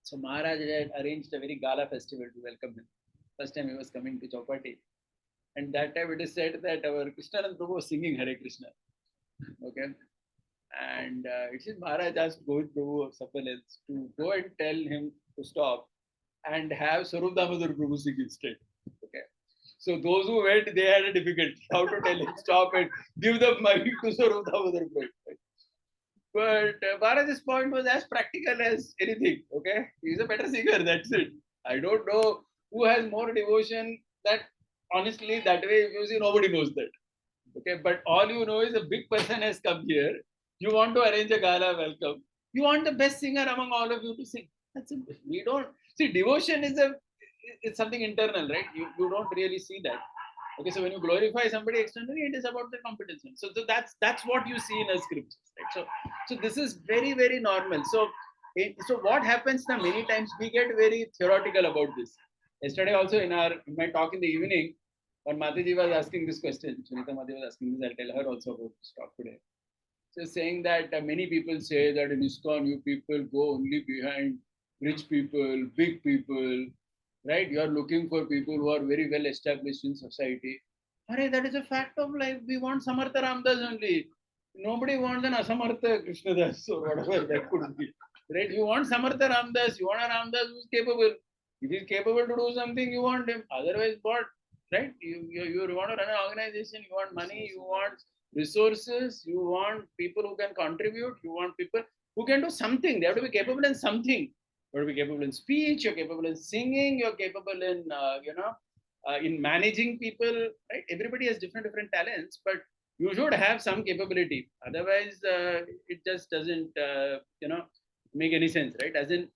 So Maharaj had arranged a very gala festival to welcome him. First time he was coming to Chowpatty. And that time it is said that our Krishnanand Prabhu was singing Hare Krishna. Okay. And it is Maharaj asked Govind Prabhu of Sapalens to go and tell him to stop and have Sarup Damodar Prabhu sing instead. Okay. So those who went, they had a difficulty how to tell him stop and give the mic to Sarup Damodar Prabhu. But Maharaj's point was as practical as anything. Okay. He's a better singer. That's it. I don't know who has more devotion. That honestly, that way, if you see, nobody knows that. Okay, but all you know is a big person has come here. You want to arrange a gala welcome. You want the best singer among all of you to sing. That's it. We don't see devotion it's something internal, right? You don't really see that. Okay, so when you glorify somebody externally, it is about their competence. So that's what you see in the scriptures, right? So this is very, very normal. So what happens now? Many times we get very theoretical about this. Yesterday also in my talk in the evening, when Mataji was asking this question, Sunita Mataji was asking this, I'll tell her also about this talk today. So saying that many people say that in ISKCON, you people go only behind rich people, big people, right? You are looking for people who are very well established in society. Hare, that is a fact of life. We want Samarth Ramadas only. Nobody wants an Asamartha Krishnadas or whatever that could be. Right? You want Samarth Ramadas, you want a Ramadas who is capable. If he is capable to do something, you want him. Otherwise, what? Right? You want to run an organization, you want money, you want resources, you want people who can contribute, you want people who can do something. They have to be capable in something. You have to be capable in speech, you're capable in singing, you're capable in, in managing people, right? Everybody has different talents, but you should have some capability. Otherwise, it just doesn't, make any sense, right? As in,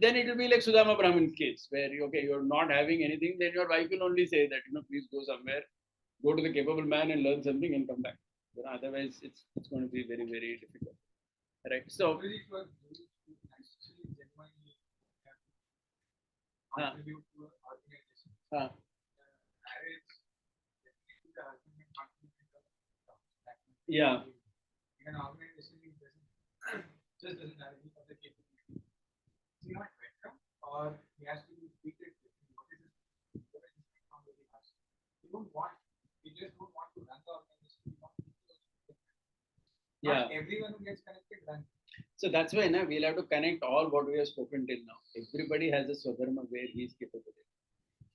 then it will be like Sudama Brahman's case, where you're not having anything, then your wife will only say that, please go somewhere, go to the capable man and learn something and come back. Otherwise, it's going to be very, very difficult. Right? So, contribute to an organization. Yeah. In an organization, it doesn't have any other capability. It's not better, or or he has to be treated differently. What is his from very harsh? We just don't want to run the organization. We want people to be different. Yeah. Not everyone who gets connected runs. So that's why we'll have to connect all what we have spoken till now. Everybody has a Swadharma where he is capable.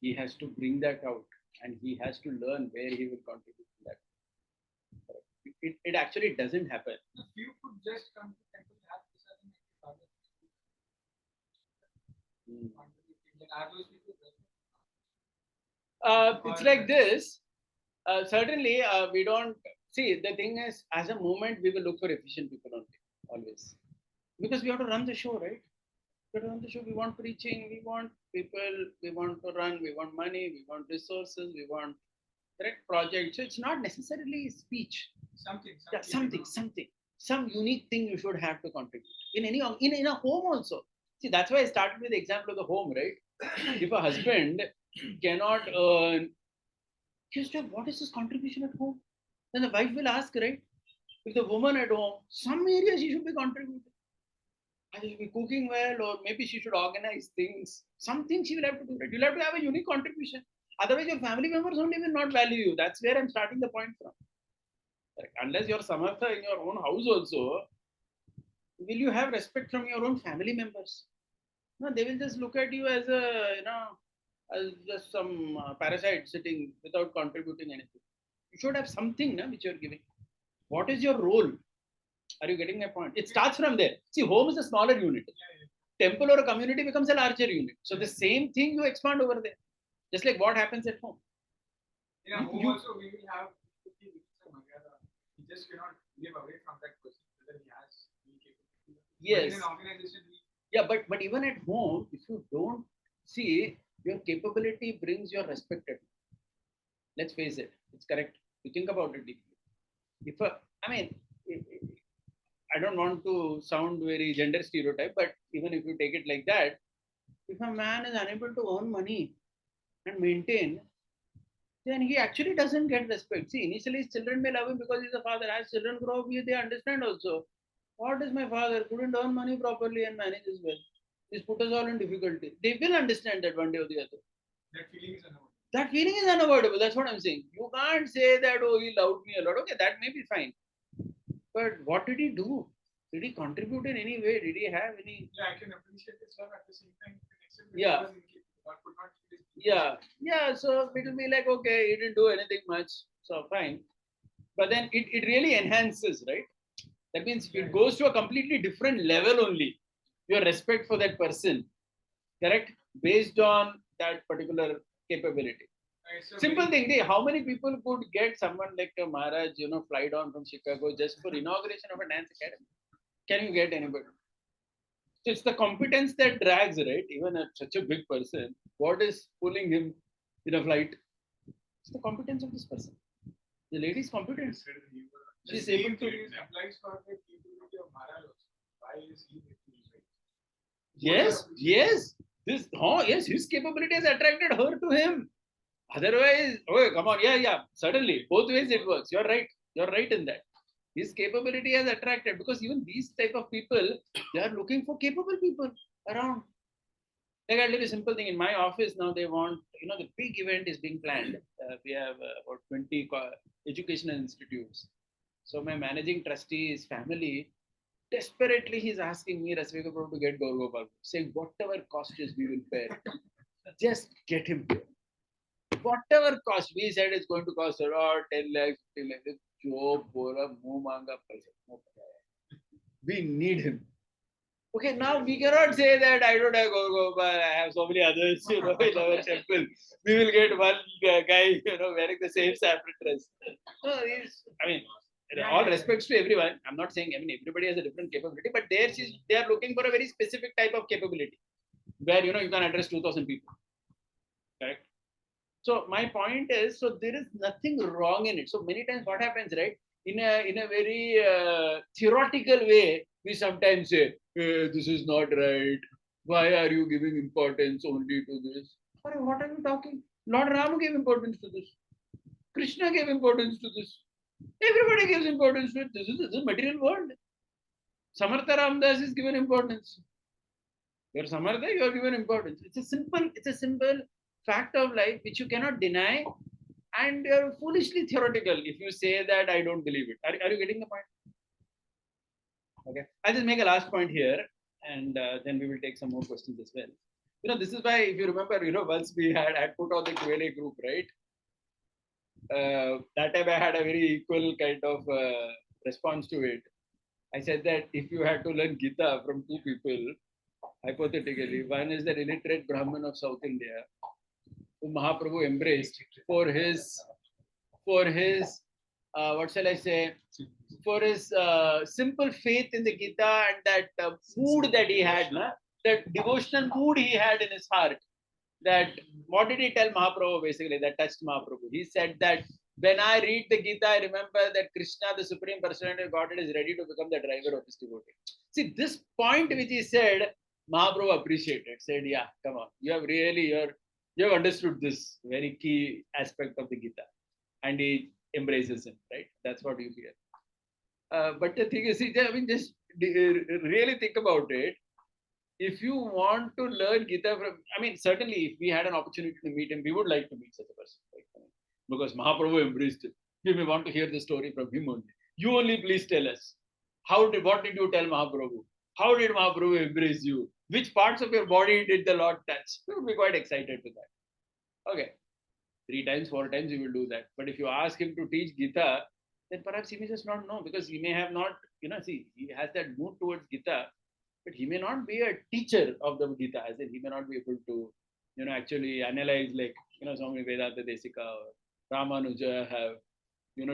He has to bring that out and he has to learn where he will contribute to that. It actually doesn't happen. A few could just come to temple, have this and are those people It's like this. Certainly, we don't see the thing is, as a movement, we will look for efficient people only, always. Because we have to run the show, right? We have to run the show. We want preaching, we want people, we want to run, we want money, we want resources, we want correct projects. So it's not necessarily speech. Something. Some unique thing you should have to contribute in a home also. See, that's why I started with the example of the home, right? If a husband cannot earn, just what is his contribution at home? Then the wife will ask, right? If the woman at home, some areas she should be contributing. She should be cooking well, or maybe she should organize things. Something she will have to do. Right? You'll have to have a unique contribution. Otherwise, your family members only will not value you. That's where I'm starting the point from. Right? Unless you're Samartha in your own house also, will you have respect from your own family members? No, they will just look at you as as just some parasite sitting without contributing anything. You should have something which you're giving. What is your role? Are you getting my point? It starts from there. See, home is a smaller unit. Temple or a community becomes a larger unit. So the same thing you expand over there. Just like what happens at home. Yeah, home also we will have he just cannot live away from that person whether he has any capability. Yes. In an organization, yeah, but even at home, if you don't see your capability brings your respect. Let's face it, it's correct. You think about it deeply. I don't want to sound very gender stereotype, but even if you take it like that, if a man is unable to earn money and maintain, then he actually doesn't get respect. See, initially his children may love him because he's a father. As children grow up, they understand also. What is my father? Couldn't earn money properly and manage his wealth. He's put us all in difficulty. They will understand that one day or the other. That feeling is unavoidable. That feeling is unavoidable. That's what I'm saying. You can't say that, oh, he loved me a lot. Okay, that may be fine. But what did he do? Did he contribute in any way? Did he have any? Yeah, I can appreciate his love at the same time. Yeah. Yeah. So it will be like, okay, he didn't do anything much. So fine. But then it really enhances, right? That means it goes to a completely different level only. Your respect for that person, correct? Based on that particular capability. Simple thing, how many people could get someone like a Maharaj, fly down from Chicago just for inauguration of a dance academy? Can you get anybody? So it's the competence that drags, right? Even such a big person, what is pulling him in a flight? It's the competence of this person. The lady's competence. She's able to applies for the capability of Maharaj also. Why is he Yes. His capability has attracted her to him. Otherwise, oh, come on, certainly. Both ways it works. You're right in that. His capability has attracted, because even these type of people, they are looking for capable people around. Like I'll tell you a simple thing. In my office now, they want, the big event is being planned. We have about 20 educational institutes. So my managing trustee's family, desperately he's asking me, Rasvika Prabhu, to get Gaur Gopal, saying whatever cost is we will bear, just get him here. Whatever cost, we said it's going to cost around 10 lakhs, 15 lakhs. We need him. Okay, now we cannot say that I don't have Gaur Gopal, I have so many others, in our temple. We will get one guy, wearing the same saffron dress. So all respects to everyone. I'm not saying, everybody has a different capability, but they are looking for a very specific type of capability where, you can address 2,000 people. Correct? So my point is, so there is nothing wrong in it. So many times what happens, right? In a very theoretical way, we sometimes say, hey, this is not right. Why are you giving importance only to this? What are you talking? Lord Rama gave importance to this. Krishna gave importance to this. Everybody gives importance to it. This is a material world. Samarth Ramadas is given importance. You're Samartha, you are given importance. It's a simple fact of life which you cannot deny, and you're foolishly theoretical if you say that I don't believe it. Are you getting the point? Okay. I'll just make a last point here, and then we will take some more questions as well. This is why, if you remember, once we had put on the Q&A group, right? That time I had a very equal kind of response to it. I said that if you had to learn Gita from two people, hypothetically, one is the illiterate Brahmin of South India, whom Mahaprabhu embraced for his what shall I say, for his simple faith in the Gita and that mood that he had, that devotional mood he had in his heart. That what did he tell Mahaprabhu basically? That touched Mahaprabhu. He said that when I read the Gita, I remember that Krishna, the Supreme Personality of Godhead, is ready to become the driver of his devotee. See, this point which he said, Mahaprabhu appreciated. Said, yeah, come on, you have understood this very key aspect of the Gita, and he embraces him. Right? That's what you hear. But the thing is, I mean, just really think about it. If you want to learn Gita from, I mean, certainly if we had an opportunity to meet him, we would like to meet such a person. Right? Because Mahaprabhu embraced him. We may want to hear the story from him only. You only please tell us. What did you tell Mahaprabhu? How did Mahaprabhu embrace you? Which parts of your body did the Lord touch? We would be quite excited with that. Okay. 3 times, 4 times he will do that. But if you ask him to teach Gita, then perhaps he may just not know, because he may have not, see, he has that mood towards Gita, but he may not be a teacher of the Gita, as in he may not be able to, actually analyze, like, Swami Vedanta Desika or Ramanuja have,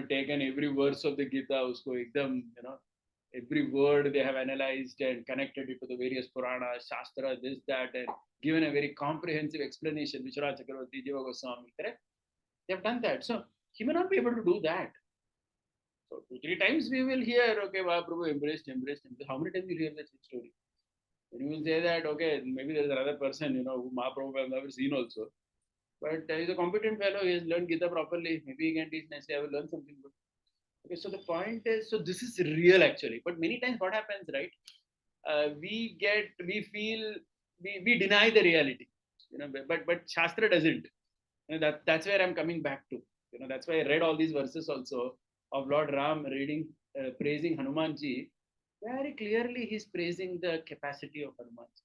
taken every verse of the Gita, usko ekdam, every word they have analyzed and connected it to the various Puranas, Shastra, this, that, and given a very comprehensive explanation. Vishwanath Chakravarti, Jiva Goswami, correct? They have done that. So he may not be able to do that. So 2-3 times we will hear, okay, Mahaprabhu embraced. How many times you hear that story? And you will say that, okay, maybe there is another person, who Mahaprabhu have never seen also. But he's a competent fellow. He has learned Gita properly. Maybe he can teach nicely. I will learn something good. Okay, so the point is, so this is real actually. But many times what happens, right? We deny the reality, but Shastra doesn't. That's where I'm coming back to. That's why I read all these verses also of Lord Ram praising Hanumanji. Very clearly, he's praising the capacity of Hanumanji,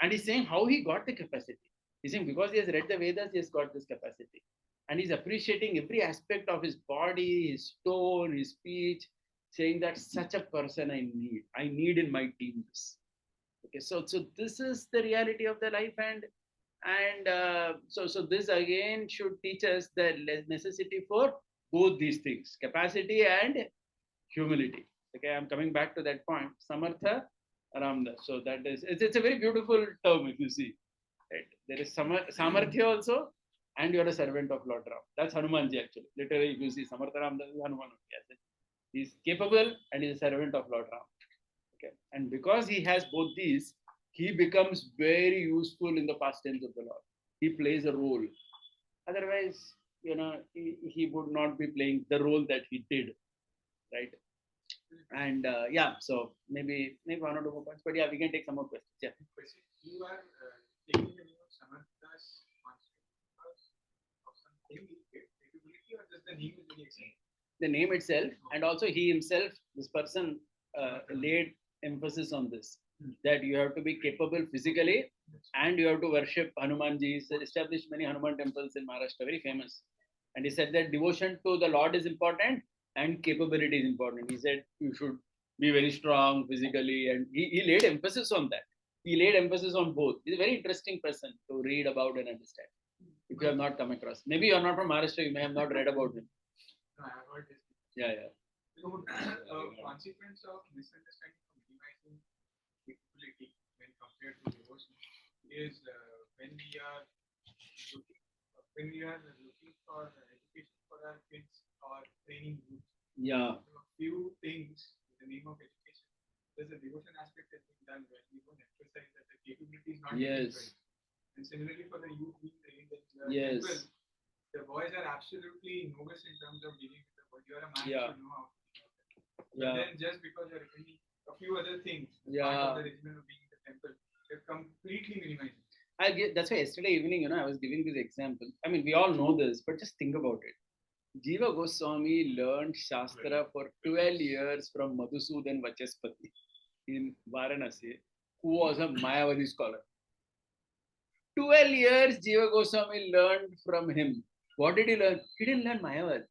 and he's saying how he got the capacity. He's saying because he has read the Vedas, he has got this capacity, and he's appreciating every aspect of his body, his tone, his speech, saying that such a person I need in my team. This. Okay, so this is the reality of the life, and so this again should teach us the necessity for both these things, capacity and humility. Okay, I'm coming back to that point. Samartha Ramadas. So that is, it's a very beautiful term if you see. Right? There is Samarthya also, and you're a servant of Lord Ram. That's Hanumanji actually. Literally, if you see Samartha Ramadas is Hanuman. Yes. He's capable and he's a servant of Lord Ram. Okay. And because he has both these, he becomes very useful in the past tense of the Lord. He plays a role. Otherwise, he would not be playing the role that he did, right? And yeah, so maybe one or two more points, but yeah, we can take some more questions. Yeah. You are taking the name of Samartha's because of some capability, or just the name is really exciting? The name itself, and also he himself, this person laid emphasis on this, that you have to be capable physically and you have to worship Hanumanji. He's established many Hanuman temples in Maharashtra, very famous. And he said that devotion to the Lord is important and capability is important. He said you should be very strong physically, and he laid emphasis on that. He laid emphasis on both. He's a very interesting person to read about and understand. If you have not come across, maybe you are not from Maharashtra, you may have not read about him. No, I have heard this. Yeah. So, a consequence of misunderstanding or minimizing capability when compared to devotion is when we are looking for education for our kids or training groups. Yeah. A few things in the name of education. There's a devotion aspect that's being done where we don't emphasize that the capability is not yes. And similarly for the youth being trained in the yes. temple, the boys are absolutely novice in terms of dealing with the world. You are a man, you should know how to deal with it. But then just because you're attending a few other things, part of the regimen of being in the temple, They're completely minimized. That's why yesterday evening, I was giving this example. I mean, we all know this, but just think about it. Jiva Goswami learned Shastra for 12 years from Madhusudan Vachaspati in Varanasi, who was a Mayavadi scholar. 12 years Jiva Goswami learned from him. What did he learn? He didn't learn Mayavad,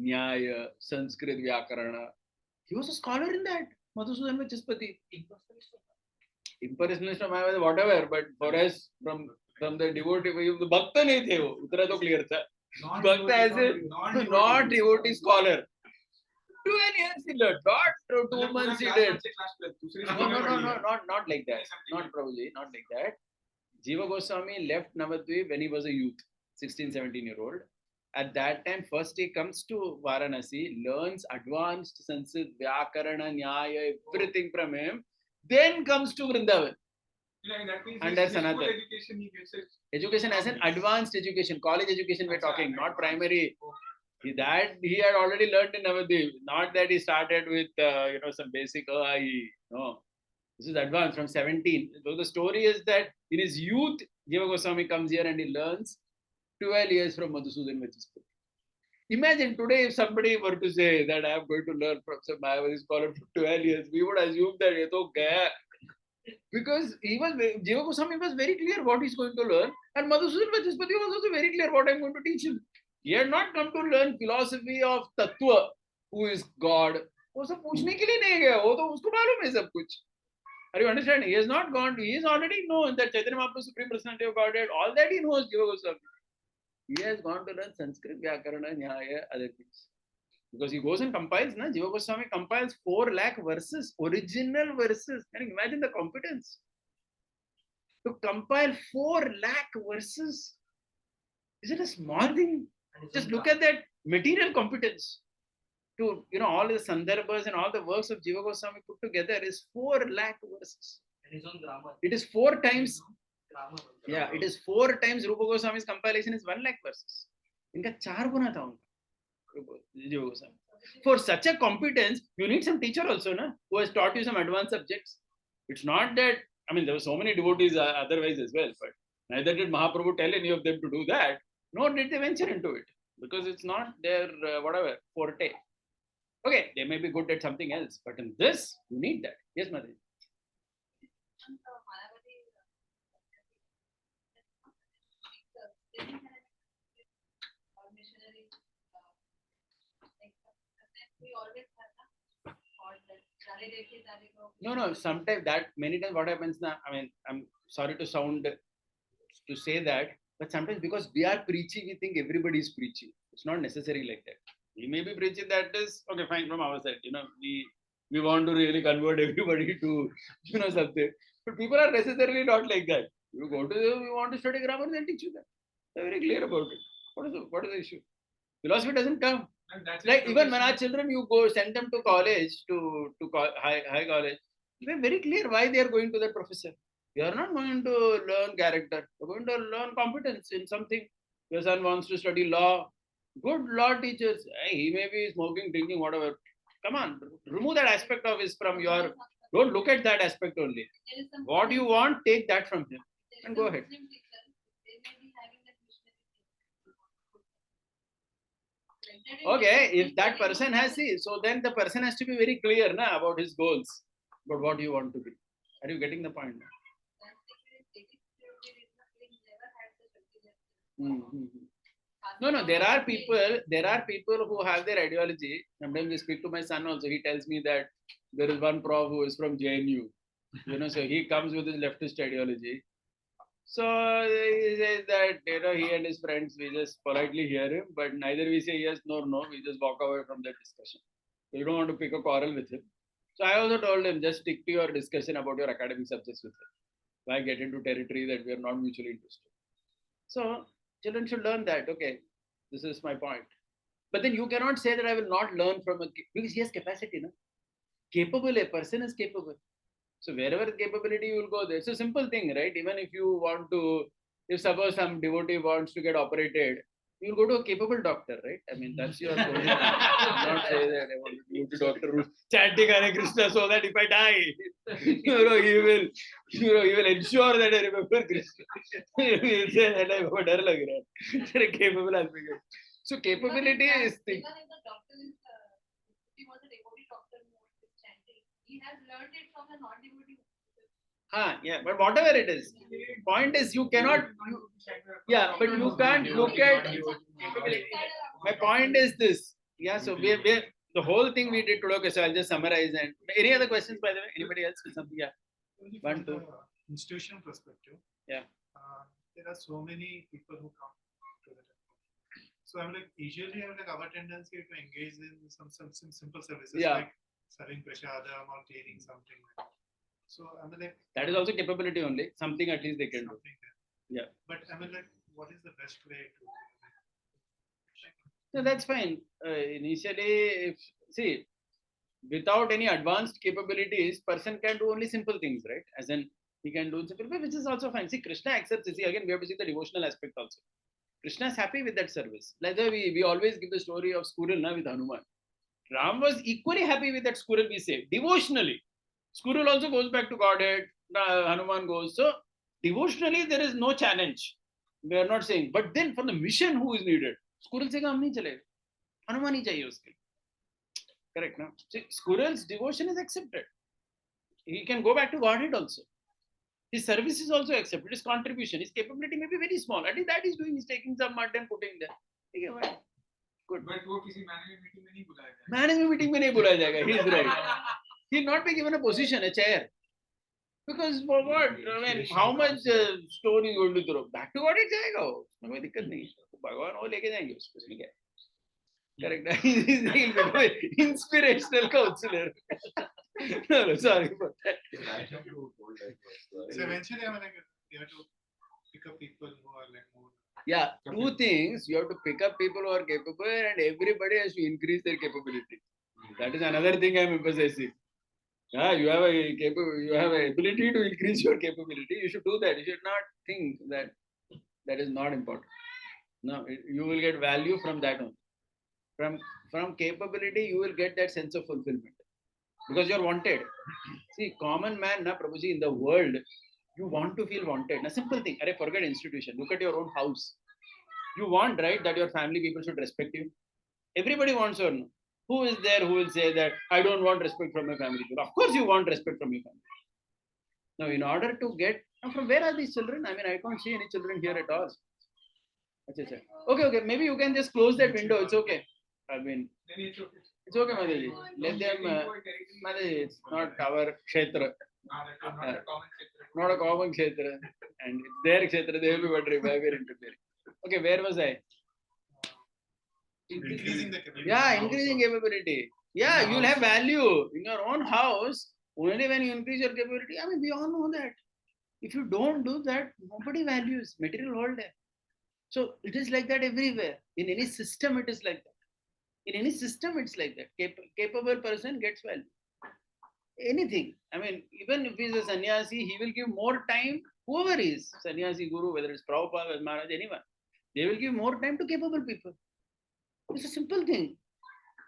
Nyaya, Sanskrit, Vyakarana. He was a scholar in that. Madhusudan Vachaspati. Impersonalist of Mayavad, whatever, but for us, from the devotee, the Bhakta nahi the wo, utna to clear tha. Bhakta as a not devotee scholar. 12 years he learned, not 2 months he did. No, not like that. Not probably, not like that. Jiva Goswami left Navadvip when he was a youth, 16, 17-year-old. At that time, first he comes to Varanasi, learns advanced Sanskrit, Vyakarana, Nyaya, everything from him, then comes to Vrindavan. That means Under his school Sanatan. education he gets it. Education as an advanced education, college education we're talking, not primary. He had already learned in Navadvip. Not that he started with some basic I. No, this is advanced from 17. So the story is that in his youth, Jiva Goswami comes here and he learns 12 years from Madhusudan Vachaspati. Imagine today if somebody were to say that I am going to learn from some Mayavadi scholar for 12 years, we would assume that it okay. Because Jiva Goswami was very clear what he's going to learn, and Madhusudan Vachaspati was also very clear what I'm going to teach him. He had not come to learn philosophy of Tattva, who is God. वो सब पूछने के लिए नहीं गया, वो तो उसको मालूम है सब कुछ. Are you understanding? He has not gone. He has already known that Chaitanya Mahaprabhu is Supreme Personality of Godhead. All that he knows, Jiva Goswami. He has gone to learn Sanskrit, Vyakarana, Nyaya, other things. Because he goes and compiles, Jiva Goswami compiles 4 lakh verses, original verses. Can you imagine the competence? To compile 4 lakh verses, is it a small thing? Just look at that material competence. To all the Sandarbhas and all the works of Jiva Goswami put together is 4 lakh verses. And his own grammar. It is 4 times. Grammar. Yeah, it is 4 times Rupa Goswami's compilation is 1 lakh verses. Inka 4 guna tha unka. Jiva Goswami. For such a competence, you need some teacher also, who has taught you some advanced subjects. It's not that, there were so many devotees otherwise as well, but neither did Mahaprabhu tell any of them to do that, nor did they venture into it, because it's not their, forte. Okay, they may be good at something else, but in this, you need that. Yes, Madhu. No, sometimes many times what happens now, I'm sorry to say that, but sometimes because we are preachy, we think everybody is preachy. It's not necessary like that. We may be preaching, that is, okay, fine, from our side, we want to really convert everybody to, something. But people are necessarily not like that. You go to them, you want to study grammar, they'll teach you that. They're very clear about it. What is the issue? Philosophy doesn't come. Like even when our children, you go send them to college, to high college, they're very clear why they are going to that professor. You are not going to learn character. You're going to learn competence in something. Your son wants to study law. Good law teachers. He may be smoking, drinking, whatever. Come on, remove that aspect of his from your. Don't look at that aspect only. What you want, take that from him and go ahead. Okay, if that person has so then the person has to be very clear about his goals, about what you want to be. Are you getting the point? Mm-hmm. No, there are people who have their ideology. Sometimes I speak to my son also. He tells me that there is one prof who is from JNU. So he comes with his leftist ideology. So he says that he and his friends, we just politely hear him, but neither we say yes nor no. We just walk away from that discussion. So you don't want to pick a quarrel with him. So I also told him, just stick to your discussion about your academic subjects with him. Why get into territory that we are not mutually interested? So children should learn that. Okay, this is my point. But then you cannot say that I will not learn from because he has capacity. Capable, a person is capable. So wherever capability, you will go there. It's a simple thing, right? Even if you want to, if suppose some devotee wants to get operated, you'll go to a capable doctor, right? I mean, that's your only thing. Not say that I want to go to doctor who's chanting Hare Krishna so that if I die, he will ensure that I remember Krishna. He'll say that I have a dar lag raha hai. You're a capable aspect. So capability is thing. Even if the doctor is, if he was a devotee doctor who was chanting, he has learned it from a non-devotee. Yeah, but whatever it is, point is you cannot. Yeah, but you can't look at. My point is this. Yeah, so we the whole thing we did today. Okay, so I'll just summarize. And any other questions, by the way? Anybody else with something? Yeah. One, From two. the institutional perspective, Yeah. there are so many people who come to the temple. So I'm like, usually I'm like our tendency to engage in some simple services Yeah. like serving prashadam or cleaning something. So I'm like, That is also capability only. Something at least they can do. something there. Yeah. But I'm like, what is the best way to? So that's fine. Initially, if see, without any advanced capabilities, person can do only simple things, right? As in, he can do simple, which is also fine. See, Krishna accepts it. See, again, we have to see the devotional aspect also. Krishna is happy with that service. Like we always give the story of squirrel na, with Hanuman. Ram was equally happy with that squirrel we saved, devotionally. Squirrel also goes back to Godhead, Hanuman goes. So, devotionally, there is no challenge. We are not saying. But then, for the mission, who is needed? Squirrel se काम नहीं चलेगा. Hanuman ही चाहिए उसके. Correct, no? See, squirrel's devotion is accepted. He can go back to Godhead also. His service is also accepted. His contribution, his capability may be very small. I think that he's doing. He's taking some mud and putting there. Okay, well, good. But वो किसी management meeting में नहीं बुलाया जाएगा. Management meeting में नहीं बुलाया जाएगा. He's right. He'll not be given a position, a chair. Because for what? I mean, how much stone is going to throw? Back to God, it जाएगा वो. उसमें कोई दिक्कत नहीं है. भगवान वो लेके जाएंगे उसको. उसमें क्या? Correct. He'll become an inspirational counselor. No, sorry for that. So eventually, I'm like, you have to pick up people who are like more. Yeah, two things. You have to pick up people who are capable, and everybody has to increase their capability. That is another thing I'm emphasizing. Yeah, you have an ability to increase your capability. You should do that. You should not think that that is not important. No, you will get value from that only. From capability, you will get that sense of fulfillment because you're wanted. See, common man, na Prabhuji, in the world, you want to feel wanted. Na simple thing. Arey, forget institution. Look at your own house. You want, right, that your family people should respect you. Everybody wants or no. Who is there who will say that I don't want respect from my family people? Of course, you want respect from your family. Now, in order to get, now from where are these children? I mean, I can't see any children here at all. Okay. Maybe you can just close that window. It's okay. I mean, it's okay, Madaji. Let them. Madaji, it's not our kshetra. Not a common kshetra. And it's their kshetra. They will be wondering why we're interfering. Okay, where was I? Increasing the capability. Yeah, increasing capability. Yeah, you'll have value in your own house only when you increase your capability. I mean, we all know that. If you don't do that, nobody values material world. So it is like that everywhere. In any system, it is like that. In any system, it's like that. Capable person gets value. Anything. I mean, even if he's a sannyasi, he will give more time. Whoever is sannyasi guru, whether it's Prabhupada, Maharaj, anyone, they will give more time to capable people. It's a simple thing,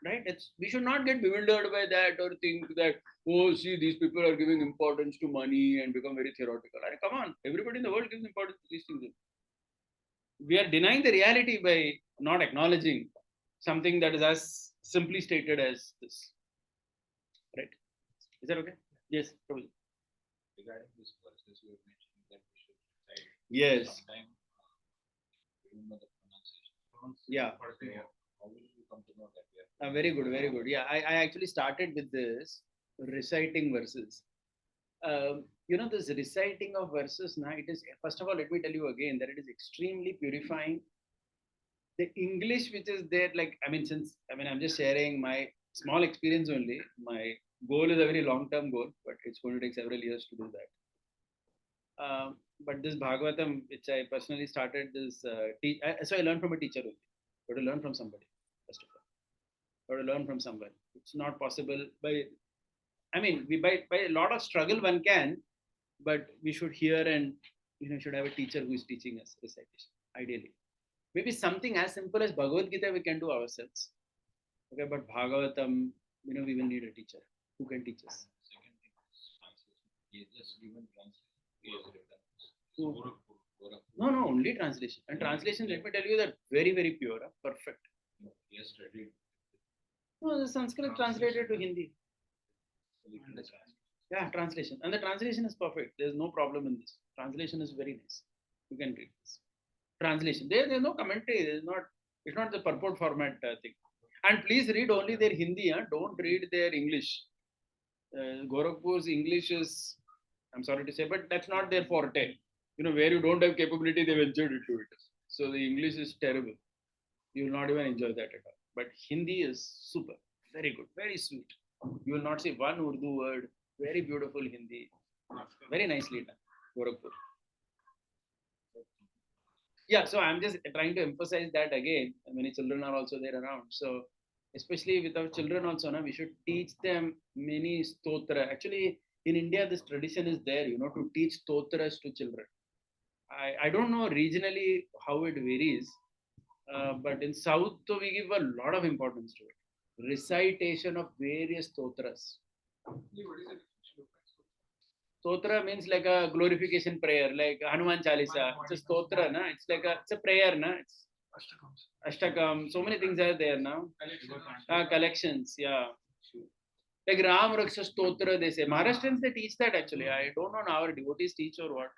right? We should not get bewildered by that or think that, oh, see, these people are giving importance to money and become very theoretical. I mean, come on, everybody in the world gives importance to these things. We are denying the reality by not acknowledging something that is as simply stated as this. Right? Is that okay? Yes, probably. Regarding this verses, you were mentioning that we should recite. Yes. Sometime we don't know the pronunciation. Yeah. How will you come to know that we are? Very good, very good. Yeah, I actually started with this reciting verses. This reciting of verses now, it is, first of all, let me tell you again that it is extremely purifying. The English which is there, I'm just sharing my small experience only. My goal is a very long-term goal, but it's going to take several years to do that. But this Bhagavatam, which I personally started this, so I learned from a teacher only. You have to learn from somebody, first of all. You have to learn from someone. It's not possible by a lot of struggle one can, but we should hear and should have a teacher who is teaching us recitation, ideally. Maybe something as simple as Bhagavad Gita we can do ourselves. Okay, but Bhagavatam, we will need a teacher who can teach us. Second thing is translation. He has just given translation. He has written. Who? Gorakhpur. No, only translation. And translation, let me tell you, that very, very pure, perfect. No, he has studied. No, the Sanskrit translated to Hindi. Only in the translation. Yeah, translation. And the translation is perfect. There's no problem in this. Translation is very nice. You can read this. Translation. There's no commentary. It's not the purport format thing. And please read only their Hindi. Don't read their English. Gorakhpur's English is, I'm sorry to say, but that's not their forte. Where you don't have capability, they ventured into it. So the English is terrible. You will not even enjoy that at all. But Hindi is super, very good, very sweet. You will not see one Urdu word. Very beautiful Hindi. Very nicely done. Gorakhpur. Yeah, so I'm just trying to emphasize that again. Many children are also there around. So, especially with our children also, we should teach them many stotra. Actually, in India, this tradition is there, to teach stotras to children. I don't know regionally how it varies, but in South, we give a lot of importance to it. Recitation of various stotras. What is it? Stotra means like a glorification prayer, like Hanuman Chalisa. It's a stotra, na? It's a prayer, na? It's Ashtakam. So many things are there now. Collections, yeah. Like Ram Raksha Stotra, they say. Maharashtrians, they teach that actually. I don't know now our devotees teach or what.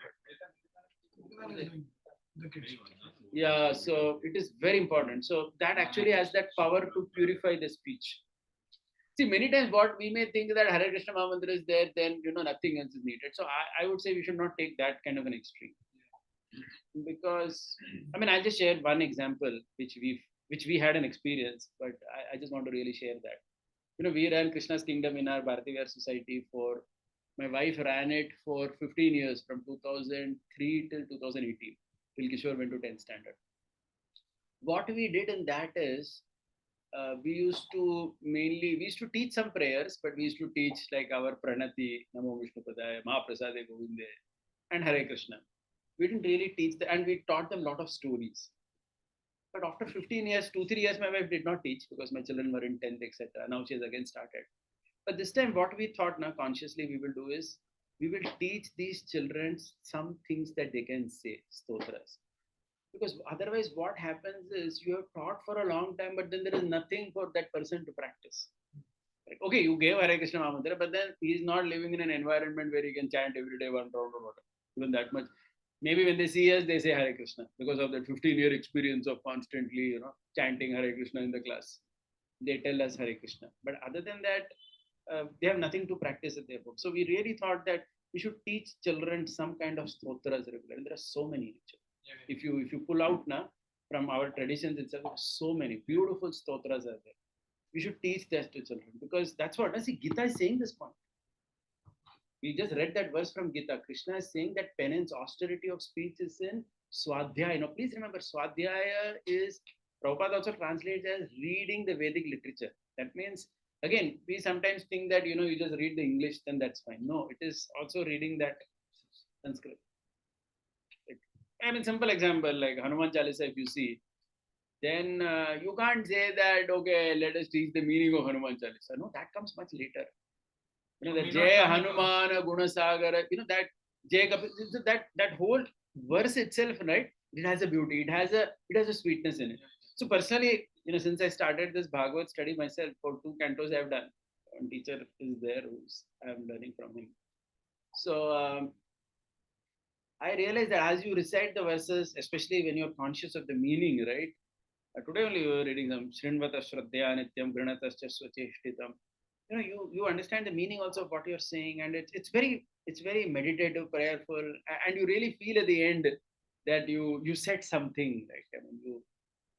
Yeah, so it is very important. So that actually has that power to purify the speech. See, many times what we may think that Hare Krishna Mahamantra is there, then nothing else is needed. So I would say we should not take that kind of an extreme. Because I'll just share one example which we had an experience, but I just want to really share that. We ran Krishna's Kingdom in our Bharati Vihar society for, my wife ran it for 15 years from 2003 till 2018 till Kishore went to 10th standard. What we did in that is, we used to teach some prayers, but we used to teach like our Pranati, Namo Vishnu Padaya, Mahaprasade Govinde, and Hare Krishna. We didn't really teach and we taught them a lot of stories. But after 15 years, 2-3 years, my wife did not teach because my children were in 10th, etc. Now she has again started. But this time, what we thought now consciously we will do is, we will teach these children some things that they can say, stotras. Because otherwise, what happens is you have taught for a long time, but then there is nothing for that person to practice. Like, okay, you gave Hare Krishna Mahamantra, but then he is not living in an environment where he can chant every day one round or whatever, even that much. Maybe when they see us, they say Hare Krishna because of that 15-year experience of constantly, chanting Hare Krishna in the class. They tell us Hare Krishna. But other than that, they have nothing to practice at their home. So we really thought that we should teach children some kind of stotras regularly. There are so many. If you pull out from our traditions itself, so many beautiful stotras are there. We should teach that to children because that's what. See, Gita is saying this point. We just read that verse from Gita. Krishna is saying that penance, austerity of speech is in Swadhyaya. Please remember, Swadhyaya is, Prabhupada also translates as reading the Vedic literature. That means, again, we sometimes think that, you just read the English, then that's fine. No, it is also reading that Sanskrit. Simple example, like Hanuman Chalisa, if you see, then you can't say that, okay, let us teach the meaning of Hanuman Chalisa. No, that comes much later. The Jai Hanuman Gunasagara, that Jai that whole verse itself, right? It has a beauty, it has a sweetness in it. So personally, since I started this Bhagavad study myself, for 2 cantos I've done. One teacher is there who's I'm learning from him. So I realized that as you recite the verses, especially when you're conscious of the meaning, right? Today only we were reading them. Srinvata Shraddhya Nityam Granatascha Swacheshtitam. You understand the meaning also of what you're saying, and it's very meditative, prayerful, and you really feel at the end that you said something, like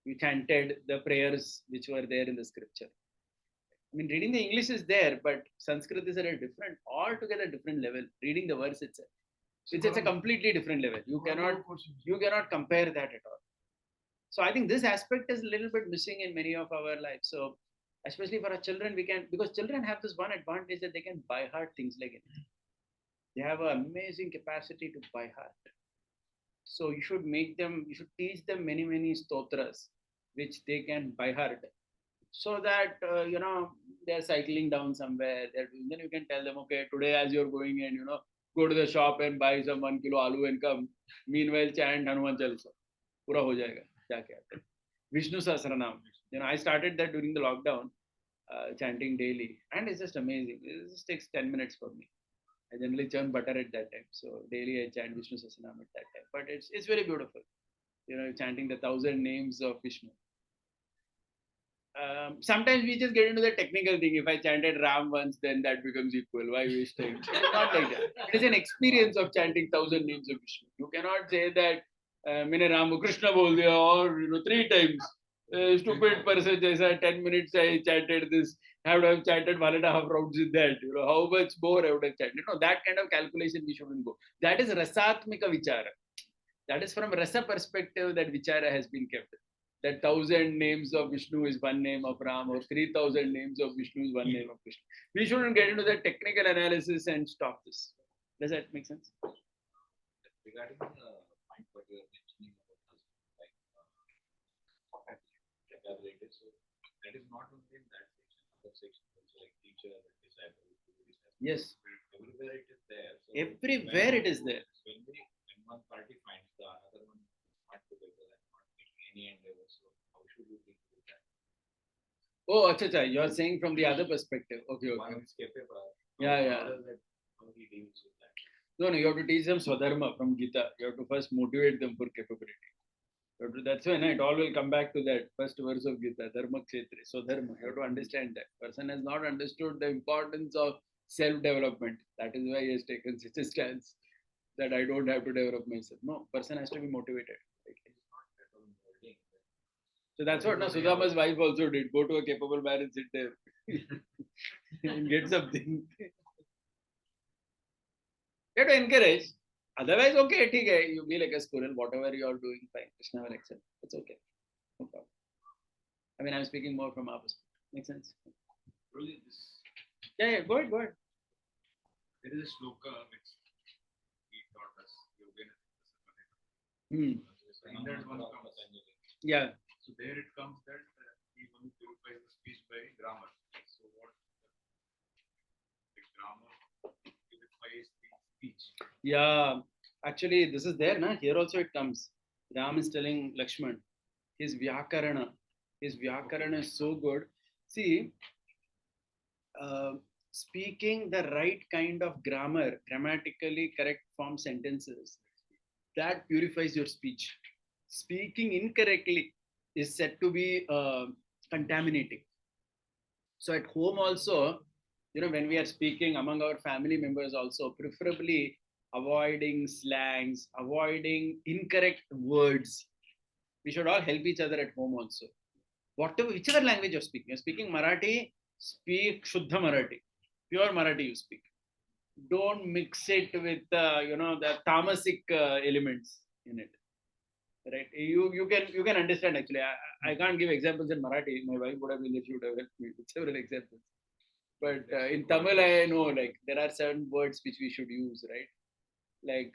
you chanted the prayers which were there in the scripture. Reading the English is there, but Sanskrit is at a altogether different level. Reading the verse itself. It's a completely different level. You cannot compare that at all. So I think this aspect is a little bit missing in many of our lives. So especially for our children, because children have this one advantage that they can by heart things like it. They have an amazing capacity to by heart. So you should teach them many stotras, which they can by heart, so that they're cycling down somewhere. Then you can tell them, okay, today as you're going and go to the shop and buy some 1 kilo aloo and come. Meanwhile, chant Hanuman Chalisa. Pura ho jayega. जाके आते हैं. Vishnu Sahasranam. I started that during the lockdown, chanting daily, and it's just amazing. It just takes 10 minutes for me. I generally churn butter at that time, so daily I chant Vishnu Sahasranam at that time. But it's very beautiful. Chanting the 1,000 names of Vishnu. Sometimes we just get into the technical thing. If I chanted Ram once, then that becomes equal. Why waste time? It is not like that. It is an experience of chanting 1,000 names of Vishnu. You cannot say that मैंने Ram को Krishna बोल दिया or 3 times. Stupid person, jaisa 10 minutes I chanted this. I have to have chanted 1.5 rounds in that. How much more I would have chanted? No, that kind of calculation we shouldn't go. That is rasatmika vichara. That is from rasa perspective that vichara has been kept. That 1,000 names of Vishnu is one name of Ram, or 3,000 names of Vishnu is one name of Krishna. We shouldn't get into the technical analysis and stop this. Does that make sense? Regarding the point what you are mentioning about husband, like relatives, so that is not only in that section, other sections also like teacher, disciple, disciple. Yes. Everywhere it is there. So Everywhere it is there. When one party finds the another one not together and not making any endeavor, so how should we deal with that? Oh, acha, you're saying from the other perspective. Okay. One is capable. Yeah. How he deals with that? No, you have to teach them Swadharma from Gita. You have to first motivate them for capability. That's when it all will come back to that first verse of Gita, Dharma Kshetre. So Dharma, you have to understand that. Person has not understood the importance of self-development. That is why he has taken such a stance that I don't have to develop myself. No, person has to be motivated. So that's what Sudama's wife also did. Go to a capable man and sit there and get something. You have to encourage. Otherwise, okay, okay, you be like a squirrel, whatever you are doing, fine. Krishna will accept. It's okay. No problem. I mean, I'm speaking more from our perspective. Makes sense? Really, this, Yeah, go ahead. there is a shloka which he taught us. In that one comes. Yeah. So there it comes that he only purifies the speech by grammar. So what the grammar purifies the speech? Yeah. Actually, this is there, na? Here also it comes. Ram is telling Lakshman, his Vyakarana is so good. See, speaking the right kind of grammar, grammatically correct form sentences, that purifies your speech. Speaking incorrectly is said to be contaminating. So at home also, when we are speaking among our family members also, preferably avoiding slangs, avoiding incorrect words. We should all help each other at home also. Whichever language you're speaking Marathi, speak Shuddha Marathi, pure Marathi you speak. Don't mix it with the tamasic elements in it. Right? You can understand actually. I can't give examples in Marathi. My wife would have been there, she would have helped me with several examples. But in Tamil, I know like there are certain words which we should use, right? Like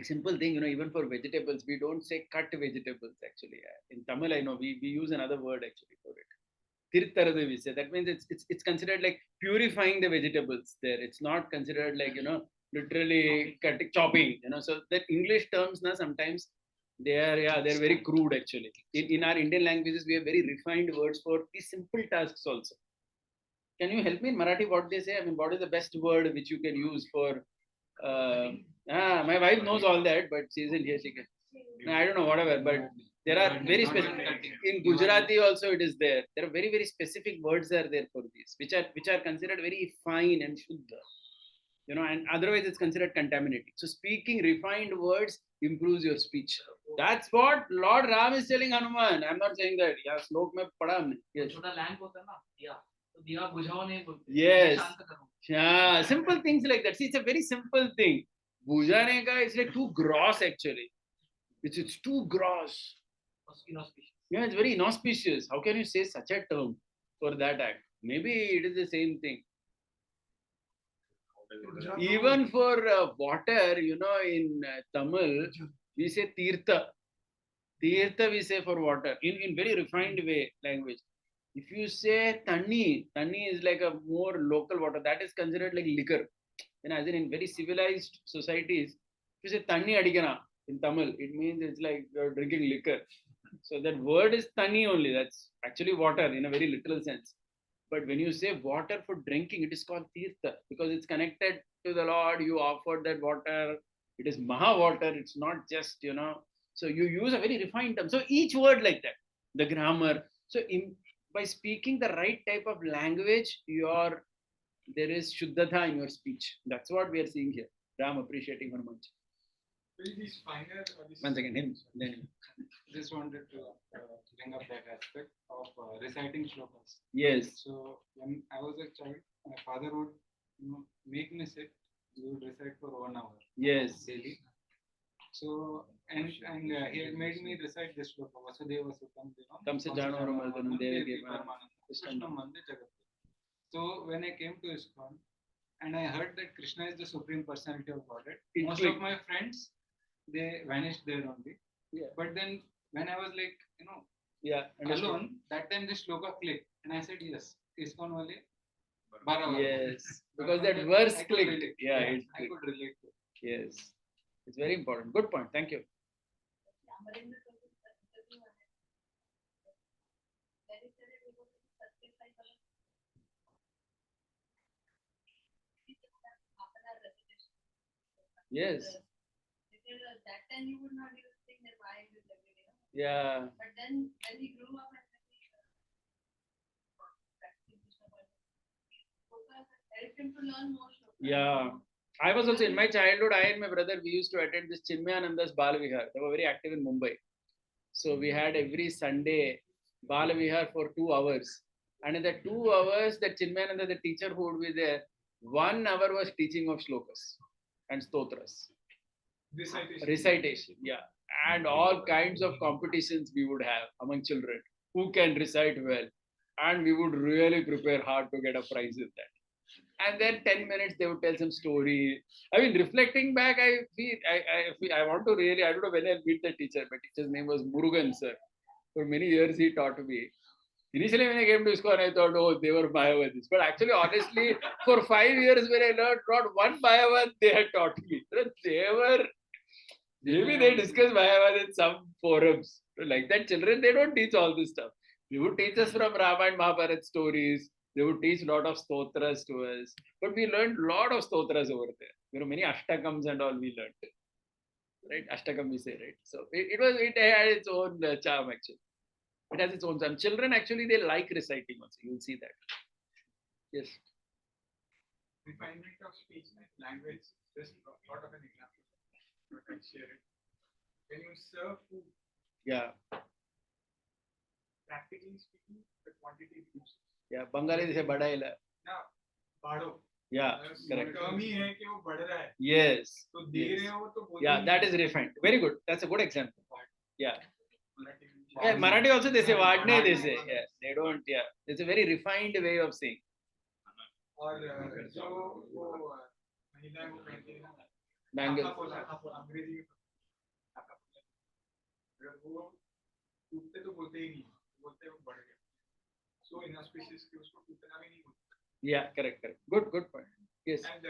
simple thing, even for vegetables, we don't say cut vegetables actually. In Tamil, I know we use another word actually for it. Tirtharadu we say. That means it's considered like purifying the vegetables there. It's not considered like, literally chopping, So the English terms now sometimes they're very crude actually. In our Indian languages, we have very refined words for these simple tasks also. Can you help me in Marathi what they say? I mean, what is the best word which you can use for my wife knows all that, but she isn't here. She can. No, I don't know, whatever. But there are very specific. In Gujarati also it is there. There are very, very specific words are there for these, which are considered very fine and shuddha. And otherwise it's considered contaminating. So speaking refined words improves your speech. That's what Lord Ram is telling Hanuman. I'm not saying that. Yeah, slok mein pada humne. Yes. Yes. Yeah, simple things like that. See, it's a very simple thing. Bujane ka is like too gross actually. It's too gross. Yeah, it's very inauspicious. How can you say such a term for that act? Maybe it is the same thing. What is Even for water, you know, in Tamil, we say tirtha. Tirtha we say for water in very refined way language. If you say tani is like a more local water that is considered like liquor. And as in very civilized societies, if you say tani adikana in Tamil, it means it's like you're drinking liquor. So that word is tani only. That's actually water in a very literal sense. But when you say water for drinking, it is called tirtha because it's connected to the Lord. You offered that water. It is Maha water. It's not just, you know. So you use a very refined term. So each word like that, the grammar. So by speaking the right type of language, there is Shuddhatha in your speech. That's what we are seeing here. Ram appreciating Hanuman. These finer, these One second, him. Then him. Just wanted to bring up that aspect of reciting shlokas. Yes. So when I was a child, my father would, make me sit. We would recite for 1 hour Yes. daily. So and he had made me recite this shloka. Vasudeva Sukam Devam. Kamsa Jano Ramadhanam Devaki Krishnam Mande Jagat. So when I came to ISKCON and I heard that Krishna is the Supreme Personality of Godhead, It most clicked. of my friends, they vanished there only. Yeah. But then when I was like, Yeah. Understood. alone, that time the shloka clicked. And I said, yes, ISKCON wale, 12 Yes. Because that verse I could clicked. relate. Yeah, I it clicked. could relate to it. Yes. It's very important. Good point. Thank you. Amarendra Prabhu interview है. Very said we go to satisfy color. Half an hour recitation. Yes. Because that time you would not even think that why is it every day. Yeah. But then when he grew up and when he practiced Krishna focus helped him to learn more shlokas. Yeah. I was also in my childhood, I and my brother, we used to attend this Chinmayananda's Bal Vihar. They were very active in Mumbai. So we had every Sunday Bal Vihar for 2 hours. And in the 2 hours, the Chinmayananda, the teacher who would be there, 1 hour was teaching of shlokas and stotras. Recitation, yeah. And all kinds of competitions we would have among children. Who can recite well? And we would really prepare hard to get a prize in that. And then 10 minutes they would tell some story. I mean, reflecting back, I want to really, I don't know when I'll meet the teacher. My teacher's name was Murugan, sir. For many years, he taught me. Initially, when I came to ISKCON, I thought, oh, they were Mayavadis. But actually, honestly, for 5 years, when I learned not one Mayavad, they had taught me. Maybe they discuss Mayavad in some forums. Like that, children, they don't teach all this stuff. They would teach us from Rama and Mahabharata stories. They would teach a lot of stotras to us. But we learned a lot of stotras over there. There were many ashtakams and all we learned. Right? Ashtakam we say, right? So it had its own charm actually. It has its own charm. Children actually, they like reciting also. You'll see that. Yes. refinement of speech, language, just a lot of an example. I can share it. When you serve food, Yeah. practically speaking, the quantity reduces. Yeah. Bengali they say bada ila. Now, bado. Yeah. Correct. term ही है कि वो बढ़ रहा है. Yes. तो दे Yes. रहे हो तो बोलते Yeah, नहीं that हो. is refined. Very good. That's a good example. Yeah. Marathi में. Yeah, Marathi also they say vadne they Vadne. say. Yeah. They don't, yeah. It's a very refined way of saying. और जो वो महिलाएं वो कहती है ना Bangle. काका बोला अंग्रेजी में काका बोला अगर वो टूटते तो बोलते ही नहीं बोलते वो बढ़ गया सो इनऑस्पिशियस कि उसको टूटना भी नहीं बोलते Yeah, correct. Good point. Yes. and I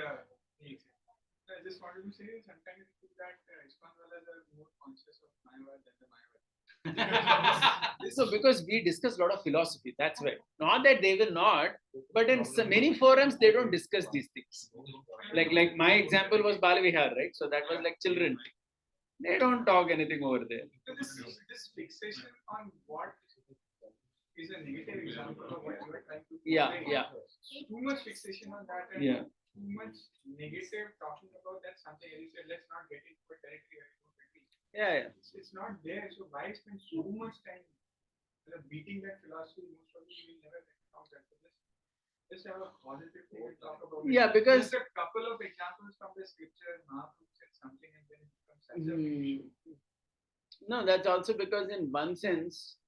just wanted to say sometimes I feel that ISKCON walas are more conscious of Mayavad than the Mayavad. So because we discuss a lot of philosophy, that's why. Not that they will not, but in many forums they don't discuss these things. Like my example was Bal Vihar, right? So that was like children. They don't talk anything over there. So this fixation on what is a negative example of what you are trying to Yeah, portray. yeah. Too much fixation on that and Yeah. too much negative talking about that something as you said, let's not get into a territory or hypocrisy. Yeah. It's not there. So why spend so much time beating that philosophy? Most probably you will never encounter that. Just have a positive thing to talk about. Yeah, because- just a couple of examples from the scripture, Mahaprabhu said something and then it becomes such a big issue. No, that's also because in one sense,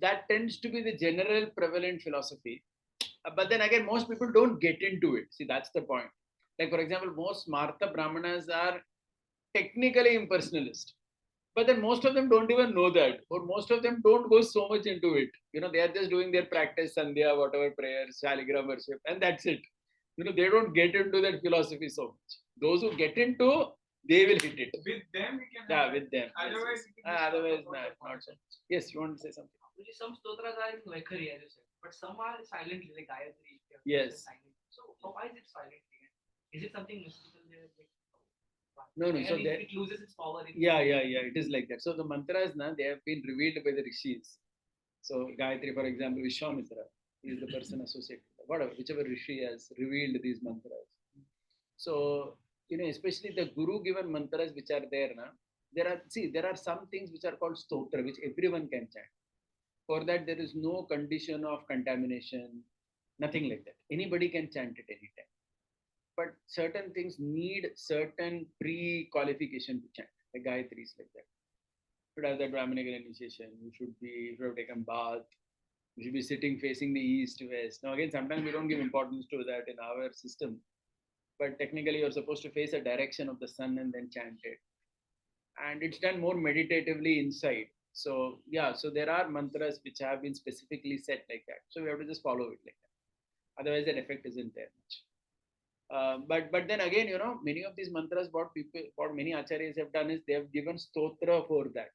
that tends to be the general prevalent philosophy. But then again, most people don't get into it. See, that's the point. Like for example, most Samarth Ramadas are technically impersonalist. But then most of them don't even know that, or most of them don't go so much into it. They are just doing their practice, Sandhya, whatever prayers, Shaligram worship, and that's it. They don't get into that philosophy so much. Those who get into, they will hit it. With them, we can. Yeah, with them. Otherwise, Yes, yes. Otherwise, not so much. Yes, you want to say something? Some stotras are in Vaikhari, as you said, but some are silently, like Gayatri. Yes. So why is it silently? Is it something mystical there? No. So it loses its power. Yeah. It is like that. So the mantras, they have been revealed by the rishis. So Gayatri, for example, Vishwamitra is the person associated. Whatever, whichever rishi has revealed these mantras. So especially the guru given mantras which are there now. There are some things which are called stotra, which everyone can chant. For that, there is no condition of contamination, nothing like that. Anybody can chant it anytime. But certain things need certain pre-qualification to chant. Like Gayatri is like that. You should have that Brahminical initiation. You should have taken bath. You should be sitting facing the east, west. Now again, sometimes we don't give importance to that in our system. But technically, you're supposed to face a direction of the sun and then chant it. And it's done more meditatively inside. So there are mantras which have been specifically set like that. So we have to just follow it like that. Otherwise, that effect isn't there much. But then again, many of these mantras, what many acharyas have done is they have given stotra for that.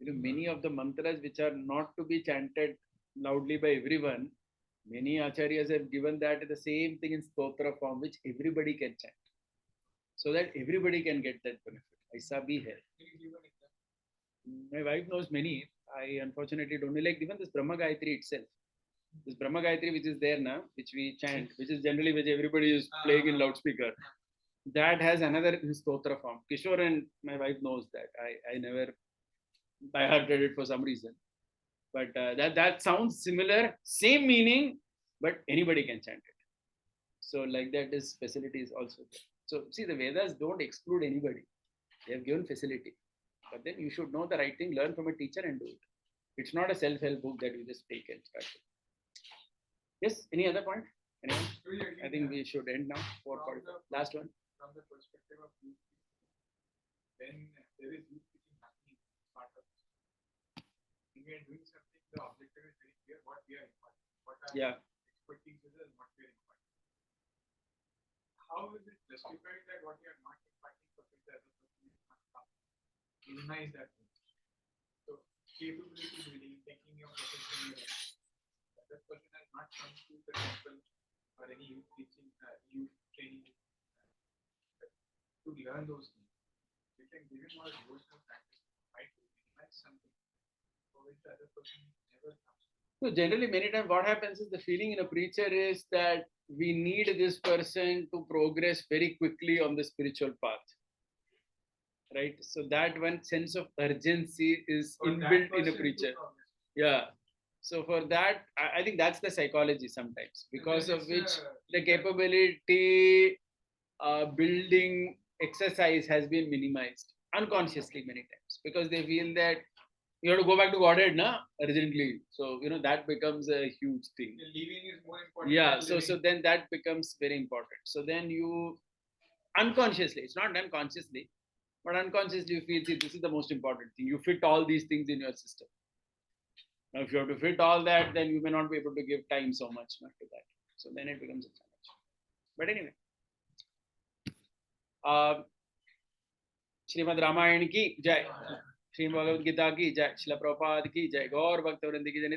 Many of the mantras which are not to be chanted loudly by everyone, many acharyas have given that the same thing in stotra form, which everybody can chant, so that everybody can get that benefit. Aisa bhi hai. My wife knows many. I unfortunately don't know. Like even this Brahma Gayatri itself. This Brahma Gayatri which is there now, which we chant, which is generally which everybody is playing in loudspeaker. That has another stotra form. Kishore and my wife knows that. I never by hearted it for some reason. But that sounds similar, same meaning, but anybody can chant it. So like that, this facility is also there. So see, the Vedas don't exclude anybody. They have given facility. But then you should know the right thing, learn from a teacher and do it. It's not a self-help book that you just take and start with. Yes, any other point? Anyone? I think we should end now. Last one. From the perspective of youth, when there is youth teaching happening, part of when we are doing something, the objective is very clear what we are imparting, what our expertise is and what we are imparting. How is it justified that what we are not imparting for the other person is not come? Minimize that. So capability building, taking your professional that person has not come to the temple or any youth teaching, youth training to learn those things. You can give him all devotional practice, right? To minimize something for which the other person never comes. So generally, many times what happens is the feeling in a preacher is that we need this person to progress very quickly on the spiritual path. Right? So that one sense of urgency is inbuilt in a preacher. Yeah. So for that, I think that's the psychology sometimes, because of which the capability building exercise has been minimized unconsciously many times, because they feel that you have to go back to Godhead urgently. So that becomes a huge thing. The living is more important. Yeah. So then that becomes very important. So then you unconsciously, it's not done consciously, but unconsciously you feel, see, this is the most important thing. You fit all these things in your system. Now, if you have to fit all that, then you may not be able to give time so much to that. So then it becomes a challenge. But anyway, Shrimad Ramayan की जय, श्रीमद् भगवद गीता की जय, श्रील प्रभुपाद की जय, गौर भक्तवृंद की जय।